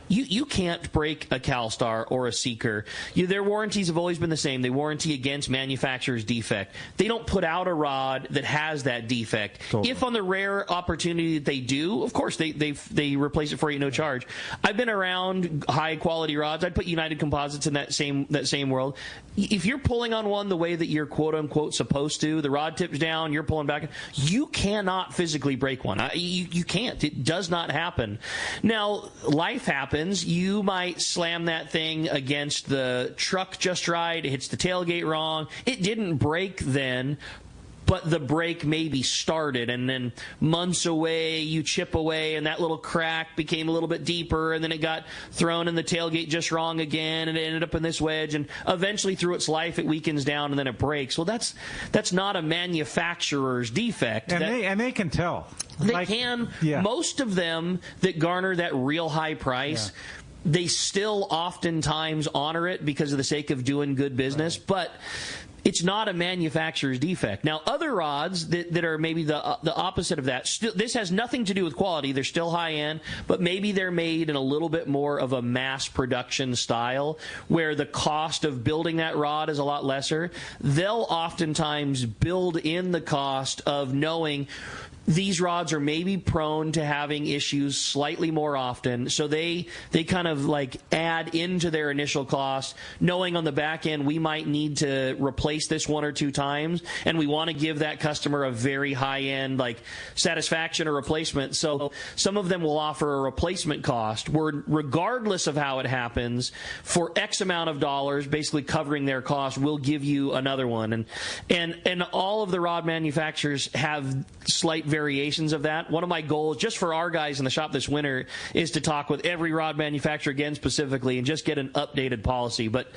you can't break a CalStar or a Seeker. Their warranties have always been the same. They warranty against manufacturer's defect. They don't put out a rod that has that defect. Totally. If on the rare opportunity that they do, of course they replace it for you no charge. I've been around high quality rods. I'd put United Composites in that same world. If you're pulling on one the way that you're quote unquote supposed to, the rod tips down, you're pulling back, you cannot physically break one. You can't. It does not happen. Now, life happens. You might slam that thing against the truck just right. It hits the tailgate wrong. It didn't break then, but the break maybe started, and then months away, you chip away, and that little crack became a little bit deeper, and then it got thrown in the tailgate just wrong again, and it ended up in this wedge, and eventually through its life, it weakens down, and then it breaks. Well, that's not a manufacturer's defect. And they can tell. They can. Yeah. Most of them that garner that real high price, they still oftentimes honor it because of the sake of doing good business, but it's not a manufacturer's defect. Now, other rods that are maybe the opposite of that, this has nothing to do with quality. They're still high-end, but maybe they're made in a little bit more of a mass production style where the cost of building that rod is a lot lesser. They'll oftentimes build in the cost of knowing these rods are maybe prone to having issues slightly more often, so they kind of like add into their initial cost, knowing on the back end we might need to replace this 1 or 2 times, and we want to give that customer a very high-end like satisfaction or replacement. So some of them will offer a replacement cost where regardless of how it happens, for X amount of dollars, basically covering their cost, we'll give you another one. And all of the rod manufacturers have slight variations of that. One of my goals, just for our guys in the shop this winter, is to talk with every rod manufacturer again specifically and just get an updated policy. But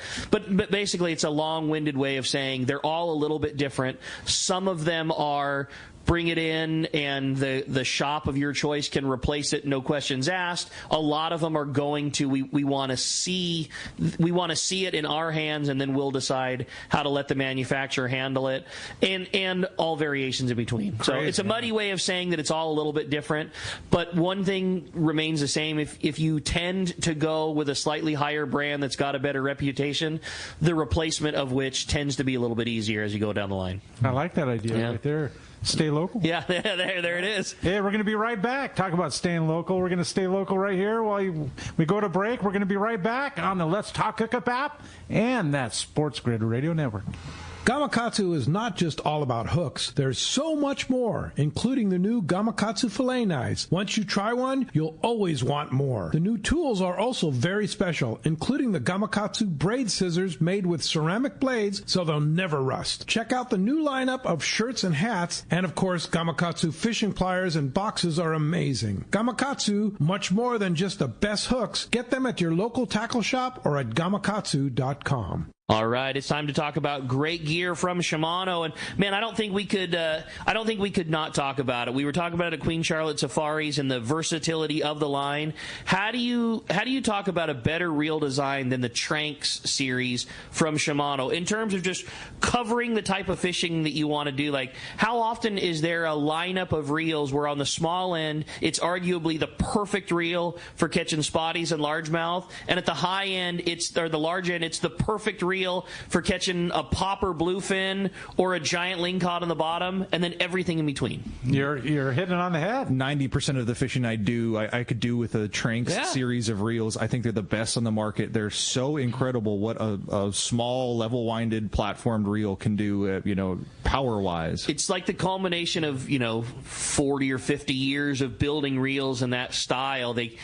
basically, it's a long-winded way of saying they're all a little bit different. Some of them are bring it in and the shop of your choice can replace it, no questions asked. A lot of them are going to, we want to see it in our hands, and then we'll decide how to let the manufacturer handle it, and all variations in between. So it's a muddy way of saying that it's all a little bit different, but one thing remains the same. If you tend to go with a slightly higher brand that's got a better reputation, the replacement of which tends to be a little bit easier as you go down the line. I like that idea right there. Stay local. Yeah, there it is. Hey, we're going to be right back. Talk about staying local. We're going to stay local right here while we go to break. We're going to be right back on the Let's Talk Hookup app and that Sports Grid Radio Network. Gamakatsu is not just all about hooks. There's so much more, including the new Gamakatsu fillet knives. Once you try one, you'll always want more. The new tools are also very special, including the Gamakatsu braid scissors made with ceramic blades so they'll never rust. Check out the new lineup of shirts and hats, and of course, Gamakatsu fishing pliers and boxes are amazing. Gamakatsu, much more than just the best hooks. Get them at your local tackle shop or at gamakatsu.com. All right, it's time to talk about great gear from Shimano, and man, I don't think we could not talk about it. We were talking about it at Queen Charlotte Safaris and the versatility of the line. How do you talk about a better reel design than the Tranks series from Shimano in terms of just covering the type of fishing that you want to do? Like, how often is there a lineup of reels where on the small end it's arguably the perfect reel for catching spotties and largemouth, and at the high end the large end it's the perfect reel for catching a popper bluefin or a giant lingcod on the bottom, and then everything in between? You're hitting it on the head. 90% of the fishing I do, I could do with a Tranks series of reels. I think they're the best on the market. They're so incredible what a small, level-winded, platformed reel can do, power-wise. It's like the culmination of, 40 or 50 years of building reels in that style. They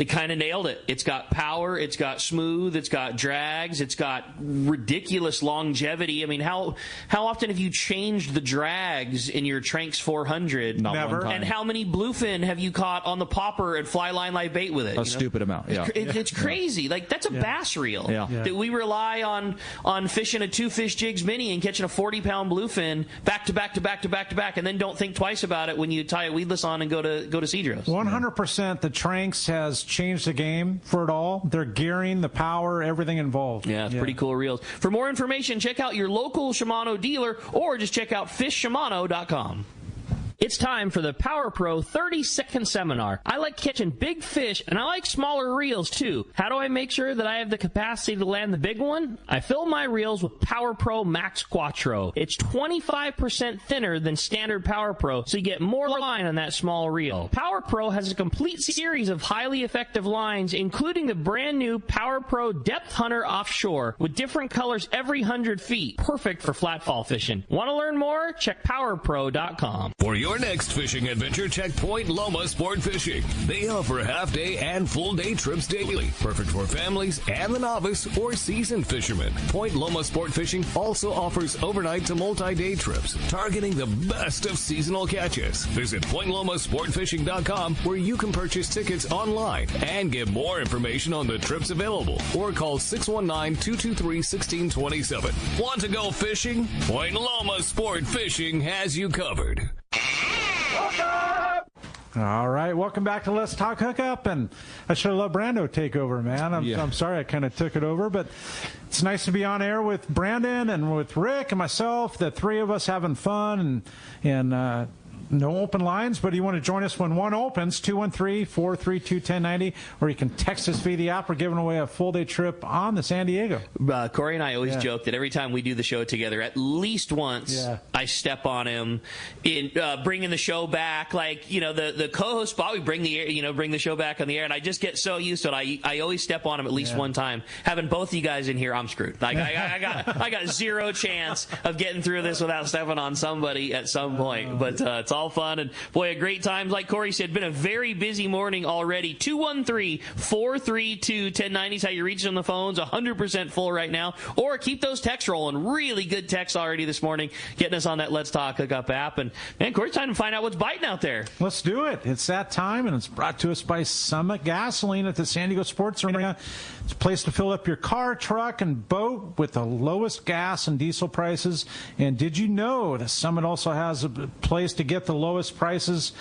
kind of nailed it. It's got power, it's got smooth, it's got drags, it's got ridiculous longevity. I mean, how often have you changed the drags in your Tranks 400? Never. And how many bluefin have you caught on the popper and fly line live bait with it? A stupid amount. Yeah. It's crazy. Like, that's a bass reel. Yeah. That we rely on fishing a 2-fish jigs mini and catching a 40-pound bluefin back to back to back to back to back, and then don't think twice about it when you tie a weedless on and go to Cedros. 100%. The Tranks has changed the game for it all. Their gearing, the power, everything involved. Yeah, it's pretty cool reels. For more information, check out your local Shimano dealer or just check out fishshimano.com. It's time for the Power Pro 30-second seminar. I like catching big fish, and I like smaller reels, too. How do I make sure that I have the capacity to land the big one? I fill my reels with Power Pro Max Quattro. It's 25% thinner than standard Power Pro, so you get more line on that small reel. Power Pro has a complete series of highly effective lines, including the brand new Power Pro Depth Hunter Offshore, with different colors every 100 feet. Perfect for flatfall fishing. Want to learn more? Check PowerPro.com. For your next fishing adventure, check Point Loma Sport Fishing. They offer half-day and full-day trips daily, perfect for families and the novice or seasoned fishermen. Point Loma Sport Fishing also offers overnight to multi-day trips, targeting the best of seasonal catches. Visit PointLomaSportFishing.com, where you can purchase tickets online and get more information on the trips available, or call 619-223-1627. Want to go fishing? Point Loma Sport Fishing has you covered. All right, welcome back to Let's Talk Hookup, and I should have let Brando take over, man. I'm sorry I kind of took it over, but it's nice to be on air with Brandon and with Rick and myself, the three of us having fun, and no open lines, but you want to join us when one opens, 213-432-1090, or you can text us via the app. We're giving away a full-day trip on the San Diego. Corey and I always joke that every time we do the show together, at least once I step on him in bringing the show back. Like, the co-host spot, we bring the show back on the air, and I just get so used to it. I always step on him at least one time. Having both of you guys in here, I'm screwed. Like, I got zero chance of getting through this without stepping on somebody at some point. But it's all fun, and boy, a great time. Like Corey said, been a very busy morning already. 213-432-1090 is how you reach on the phones. 100% full right now, or keep those texts rolling. Really good texts already this morning, getting us on that Let's Talk Hookup app. And man, Corey, time to find out what's biting out there. Let's do it. It's that time, and it's brought to us by Summit Gasoline at the San Diego Sports Arena. It's a place to fill up your car, truck, and boat with the lowest gas and diesel prices. And did you know that Summit also has a place to get the lowest prices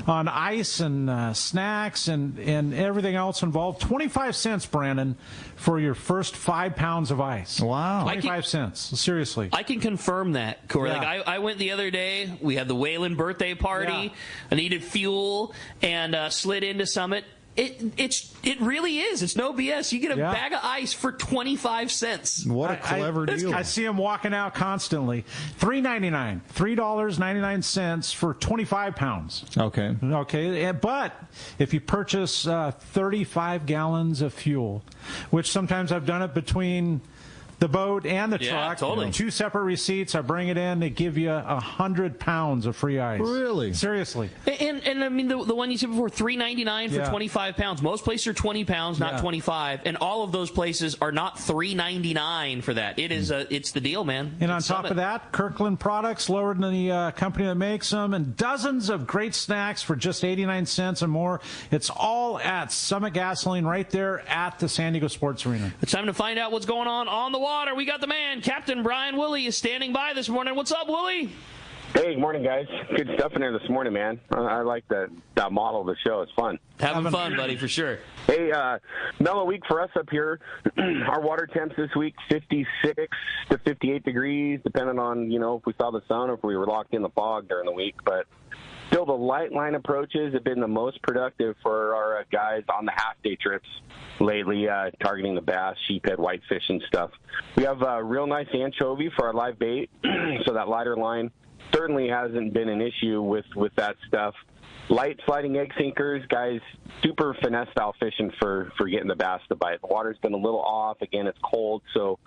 on ice and snacks and everything else involved? 25 cents, Brandon, for your first 5 pounds of ice. Wow. 25 cents. Seriously. I can confirm that, Corey. Yeah. Like, I went the other day. We had the Whalen birthday party. Yeah. I needed fuel and slid into Summit. It really is. It's no BS. You get a bag of ice for 25 cents. What a clever deal. I see them walking out constantly. $3.99. $3.99 for 25 pounds. Okay. Okay. But if you purchase 35 gallons of fuel, which sometimes I've done it between the boat and the Yeah, truck. totally. 2 separate receipts. I bring it in. They give you 100 pounds of free ice. Really? Seriously. And I mean, the one you said before, $3.99 for 25 pounds. Most places are 20 pounds, not 25. And all of those places are not $3.99 for that. It is it's the deal, man. And on top of that, Kirkland Products, lower than the company that makes them, and dozens of great snacks for just 89 cents and more. It's all at Summit Gasoline right there at the San Diego Sports Arena. It's time to find out what's going on the water. We got the man, Captain Brian Woolley, is standing by this morning. What's up, Woolley? Hey, good morning, guys. Good stuff in there this morning, man. I like that model of the show. It's fun. Having fun, buddy, for sure. Hey, mellow week for us up here. Our water temps this week, 56 to 58 degrees, depending on, if we saw the sun or if we were locked in the fog during the week. But still, the light line approaches have been the most productive for our guys on the half-day trips lately, targeting the bass, sheephead, whitefish, and stuff. We have a real nice anchovy for our live bait, so that lighter line certainly hasn't been an issue with that stuff. Light sliding egg sinkers, guys, super finesse style fishing for getting the bass to bite. The water's been a little off. Again, it's cold, so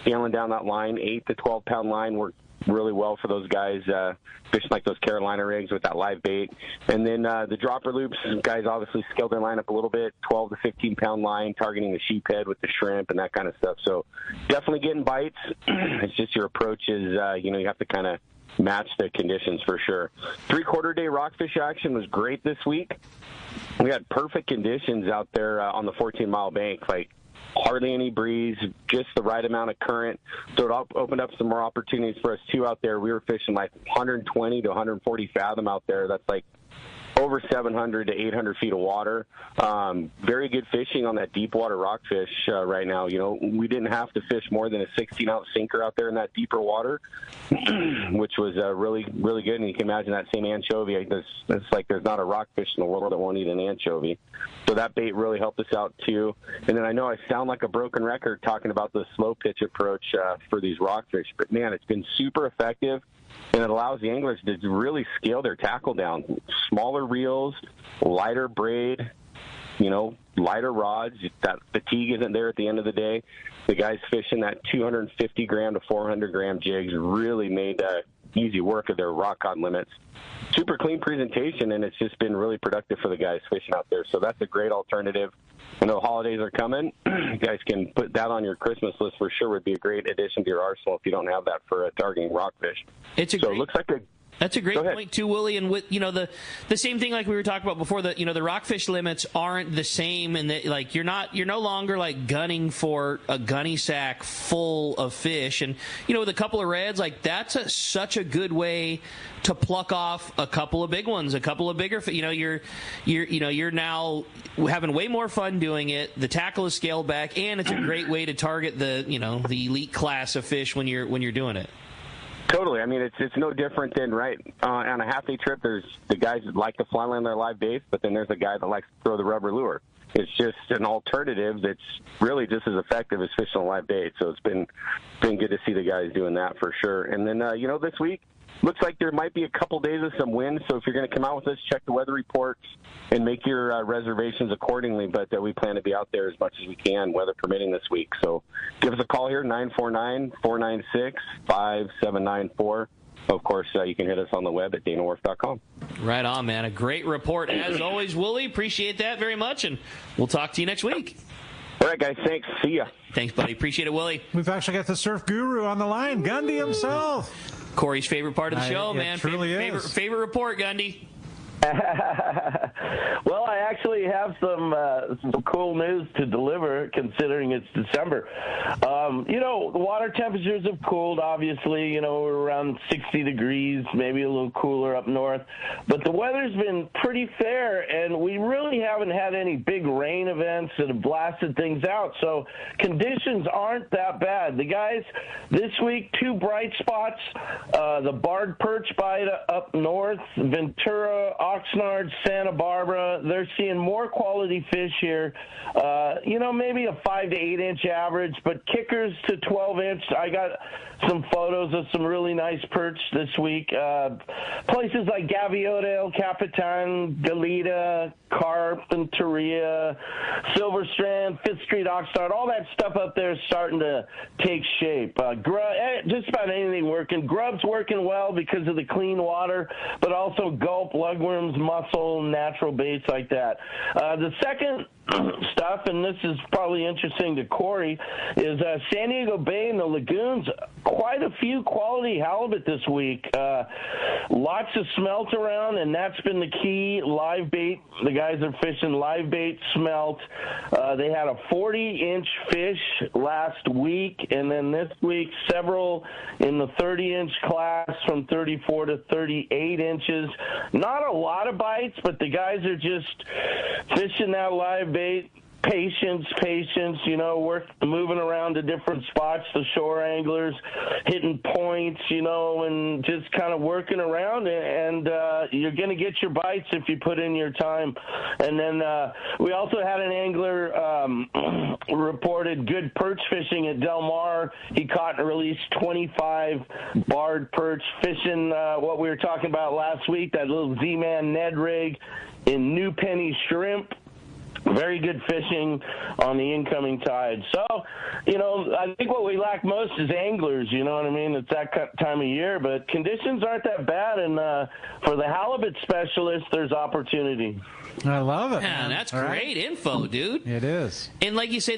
sailing down that line, 8 to 12 pound line, worked really well for those guys fishing like those Carolina rigs with that live bait. And then the dropper loops, guys obviously scaled their line up a little bit, 12 to 15 pound line, targeting the sheephead with the shrimp and that kind of stuff. So definitely getting bites. It's just your approach is, you have to kind of match the conditions for sure. 3/4 day rockfish action was great this week. We had perfect conditions out there on the 14-mile bank, like hardly any breeze, just the right amount of current. So it opened up some more opportunities for us too out there. We were fishing like 120 to 140 fathom out there. That's like over 700 to 800 feet of water. Very good fishing on that deep water rockfish right now. We didn't have to fish more than a 16-ounce sinker out there in that deeper water, which was really, really good. And you can imagine that same anchovy. It's like there's not a rockfish in the world that won't eat an anchovy. So that bait really helped us out too. And then I know I sound like a broken record talking about the slow pitch approach for these rockfish, but man, it's been super effective. And it allows the anglers to really scale their tackle down. Smaller reels, lighter braid, lighter rods. That fatigue isn't there at the end of the day. The guys fishing that 250 gram to 400 gram jigs really made easy work of their rock cod limits. Super clean presentation, and it's just been really productive for the guys fishing out there. So that's a great alternative. I know holidays are coming. You guys can put that on your Christmas list for sure. Would be a great addition to your arsenal if you don't have that for targeting rockfish. It looks like that's a great point too, Willie. And with the same thing like we were talking about before, the rockfish limits aren't the same, and that like you're no longer like gunning for a gunny sack full of fish. And with a couple of reds, like that's such a good way to pluck off a couple of big ones, a couple of bigger. You're now having way more fun doing it. The tackle is scaled back, and it's a great way to target the the elite class of fish when you're doing it. Totally. I mean, it's no different than, on a half-day trip, there's the guys that like to fly on their live bait, but then there's a guy that likes to throw the rubber lure. It's just an alternative that's really just as effective as fishing a live bait. So it's been good to see the guys doing that for sure. And then, this week, looks like there might be a couple days of some wind, so if you're going to come out with us, check the weather reports and make your reservations accordingly. But we plan to be out there as much as we can, weather permitting, this week. So give us a call here, 949-496-5794. Of course, you can hit us on the web at danawharf.com. Right on, man. A great report, as always, Woolley. Appreciate that very much, and we'll talk to you next week. All right, guys. Thanks. See ya. Thanks, buddy. Appreciate it, Willie. We've actually got the surf guru on the line, Gundy himself. Corey's favorite part of the show, man. It truly is. Favorite report, Gundy. Well, I actually have some cool news to deliver, considering it's December. The water temperatures have cooled, obviously. We're around 60 degrees, maybe a little cooler up north. But the weather's been pretty fair, and we really haven't had any big rain events that have blasted things out. So conditions aren't that bad. The guys, this week, 2 bright spots. The barred perch bite up north, Ventura, Oxnard, Santa Barbara. They're seeing more more quality fish here. Maybe a 5 to 8 inch average, but kickers to 12 inch. I got some photos of some really nice perch this week. Places like Gaviota, El Capitan, Galita, Carpinteria, Silver Strand, Fifth Street, Oxnard, all that stuff up there is starting to take shape. Just about anything working. Grub's working well because of the clean water, but also gulp, lugworms, mussel, natural baits like that. The second stuff, and this is probably interesting to Corey, is San Diego Bay and the lagoons. Quite a few quality halibut this week. Lots of smelt around, and that's been the key. Live bait. The guys are fishing live bait smelt. They had a 40-inch fish last week, and then this week several in the 30-inch class from 34 to 38 inches. Not a lot of bites, but the guys are just fishing that live bait. Patience, moving around to different spots, the shore anglers, hitting points, and just kind of working around, and you're going to get your bites if you put in your time. And then we also had an angler reported good perch fishing at Del Mar. He caught and released 25 barred perch fishing what we were talking about last week, that little Z-Man Ned rig in New Penny Shrimp. Very good fishing on the incoming tide. So, I think what we lack most is anglers, you know what I mean? It's that time of year, but conditions aren't that bad, and for the halibut specialist, there's opportunity. I love it. Man, that's great info, dude. It is. And like you say,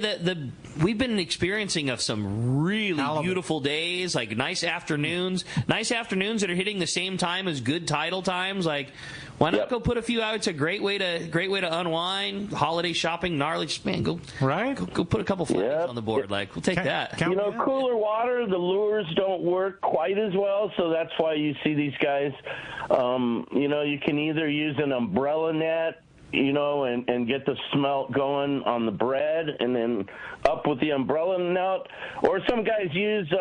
we've been experiencing some really beautiful days, like nice afternoons that are hitting the same time as good tidal times. Like, why not go put a few out? It's a great way to unwind. Holiday shopping, gnarly. Man, go put a couple flags on the board. Like, we'll take that. Cooler water, the lures don't work quite as well, so that's why you see these guys. You can either use an umbrella net, and get the smelt going on the bread and then up with the umbrella net. Or some guys use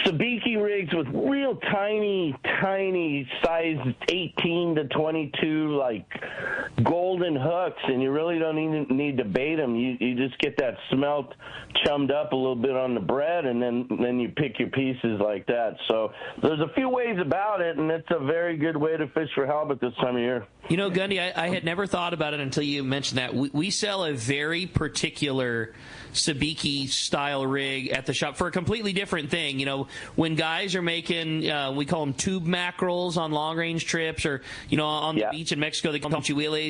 sabiki rigs with real tiny size 18 to 22 like golden hooks, and you really don't even need to bait them. You just get that smelt chummed up a little bit on the bread, and then you pick your pieces like that. So there's a few ways about it, and it's a very good way to fish for halibut this time of year. Gundy, I had never thought about it until you mentioned that. We sell a very particular sabiki style rig at the shop for a completely different thing. When guys are making, we call them tube mackerels on long range trips, or on the beach in Mexico they call them chihuiles.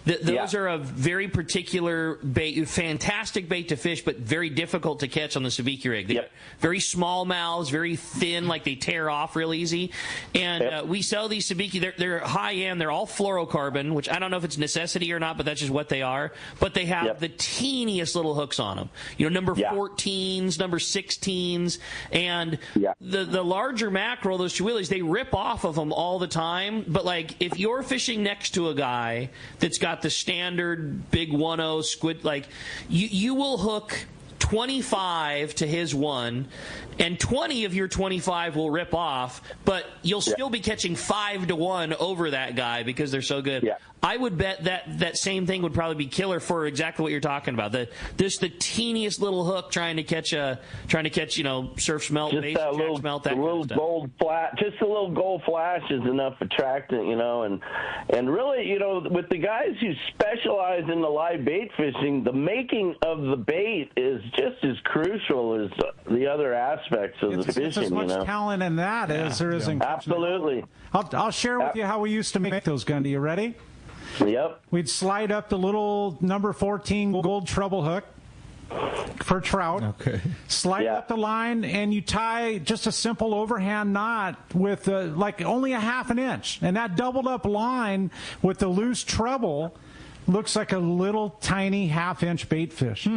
Those are a very particular bait, fantastic bait to fish, but very difficult to catch on the sabiki rig. They're very small mouths, very thin, like they tear off real easy. And we sell these sabiki. They're high end. They're all fluorocarbon, which I don't know if it's necessity or not, but that's just what they are. But they have the teeniest little hooks on them. Number 14s, number 16s, and the larger mackerel, those chihuiles, they rip off of them all the time. But like, if you're fishing next to a guy that's got the standard big 1-0 squid, like you will hook 25 to his one, and 20 of your 25 will rip off, but you'll still be catching 5 to 1 over that guy because they're so good. I would bet that same thing would probably be killer for exactly what you're talking about. The teeniest little hook trying to catch surf smelt, just bait, that little, smelt, that little kind of gold flash. Just a little gold flash is enough attractant, and really, with the guys who specialize in the live bait fishing, the making of the bait is just as crucial as the other aspects of the fishing. It's as much talent in that as there is in absolutely. I'll share with you how we used to make those, Gundy. You ready? Yep. We'd slide up the little number 14 gold treble hook for trout. Okay. Slide up the line, and you tie just a simple overhand knot with like only a half an inch. And that doubled up line with the loose treble looks like a little tiny half-inch bait fish.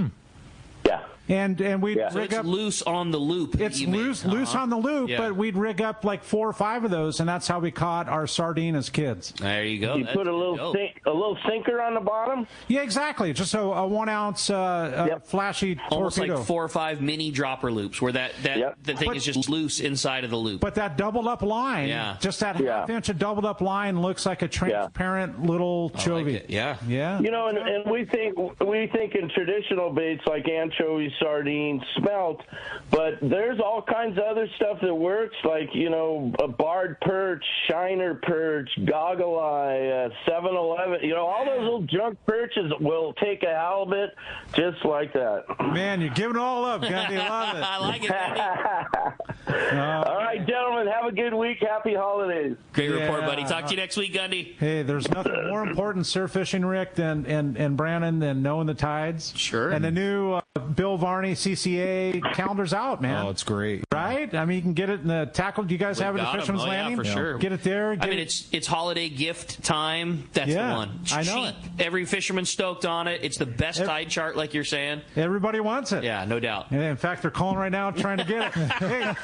And we'd rig up. It's loose on the loop. It's loose on the loop, but we'd rig up like 4 or 5 of those, and that's how we caught our sardine as kids. There you go. You put a little sinker on the bottom? Yeah, exactly. Just a 1 ounce flashy almost torpedo. Like 4 or 5 mini dropper loops where the thing is just loose inside of the loop. But that doubled up line, just that half inch of doubled up line looks like a transparent little chovy. Like yeah. You know, and we think in traditional baits like anchovy, sardines, smelt, but there's all kinds of other stuff that works, like, you know, a barred perch, shiner perch, goggle eye, 7-Eleven, you know, all those little junk perches will take a halibut just like that. Man, you're giving it all up, Gundy. Love it. I like it, Gundy. All right, gentlemen, have a good week. Happy holidays. Great report, buddy. Talk to you next week, Gundy. Hey, there's nothing more important surf fishing, Rick, and Brandon, than knowing the tides. Sure. And the new Bill Varney CCA calendar's out, man. Oh, it's great. Right? I mean, you can get it in the tackle. Do you guys have it at Fisherman's Landing? Yeah, for sure. Get it there. I mean, it's holiday gift time. That's the one. It's I know cheap. Every fisherman's stoked on it. It's the best tide chart, like you're saying. Everybody wants it. Yeah, no doubt. And in fact, they're calling right now trying to get it. Hey,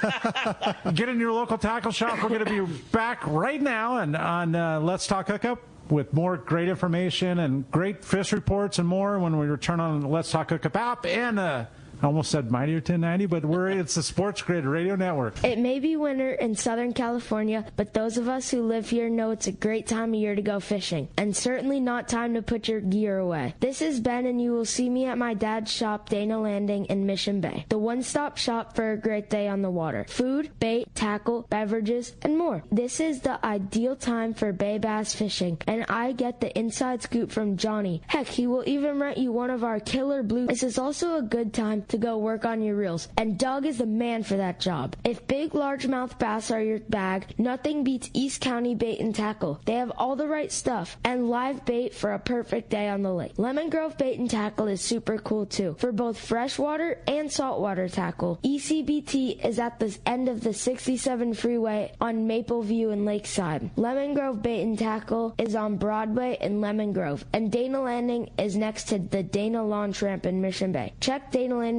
get in your local tackle shop. We're going to be back right now and on Let's Talk Hookup with more great information and great fish reports and more when we return on the Let's Talk Hookup app and I almost said Mightier 1090, but it's the Sports Grid Radio Network. It may be winter in Southern California, but those of us who live here know it's a great time of year to go fishing, and certainly not time to put your gear away. This is Ben, and you will see me at my dad's shop, Dana Landing in Mission Bay, the one-stop shop for a great day on the water. Food, bait, tackle, beverages, and more. This is the ideal time for bay bass fishing, and I get the inside scoop from Johnny. Heck, he will even rent you one of our killer blue. This is also a good time to go work on your reels, and Doug is the man for that job. If big largemouth bass are your bag, nothing beats East County Bait and Tackle. They have all the right stuff and live bait for a perfect day on the lake. Lemon Grove Bait and Tackle is super cool too for both freshwater and saltwater tackle. ECBT is at the end of the 67 freeway on Mapleview and Lakeside. Lemon Grove Bait and Tackle is on Broadway in Lemon Grove, and Dana Landing is next to the Dana Launch Ramp in Mission Bay. Check DanaLanding.com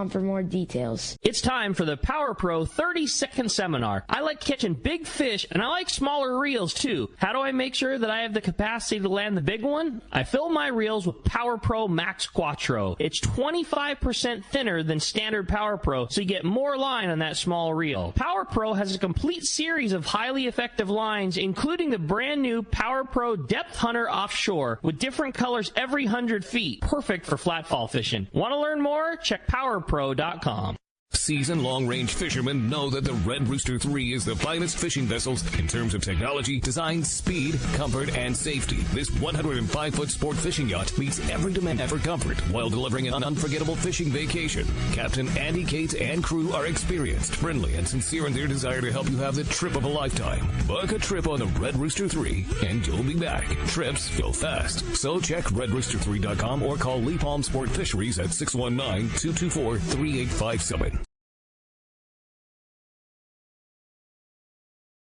for more details. It's time for the Power Pro 30-second seminar. I like catching big fish, and I like smaller reels too. How do I make sure that I have the capacity to land the big one? I fill my reels with Power Pro Max Quattro. It's 25% thinner than standard Power Pro, so you get more line on that small reel. Power Pro has a complete series of highly effective lines, including the brand new Power Pro Depth Hunter Offshore with different colors every 100 feet. Perfect for flatfall fishing. Want to learn more? Check PowerPro.com. Seasoned long-range fishermen know that the Red Rooster 3 is the finest fishing vessels in terms of technology, design, speed, comfort, and safety. This 105-foot sport fishing yacht meets every demand for comfort while delivering an unforgettable fishing vacation. Captain Andy Cates and crew are experienced, friendly, and sincere in their desire to help you have the trip of a lifetime. Book a trip on the Red Rooster 3, and you'll be back. Trips go fast. So check redrooster3.com or call Lee Palm Sport Fisheries at 619-224-3857.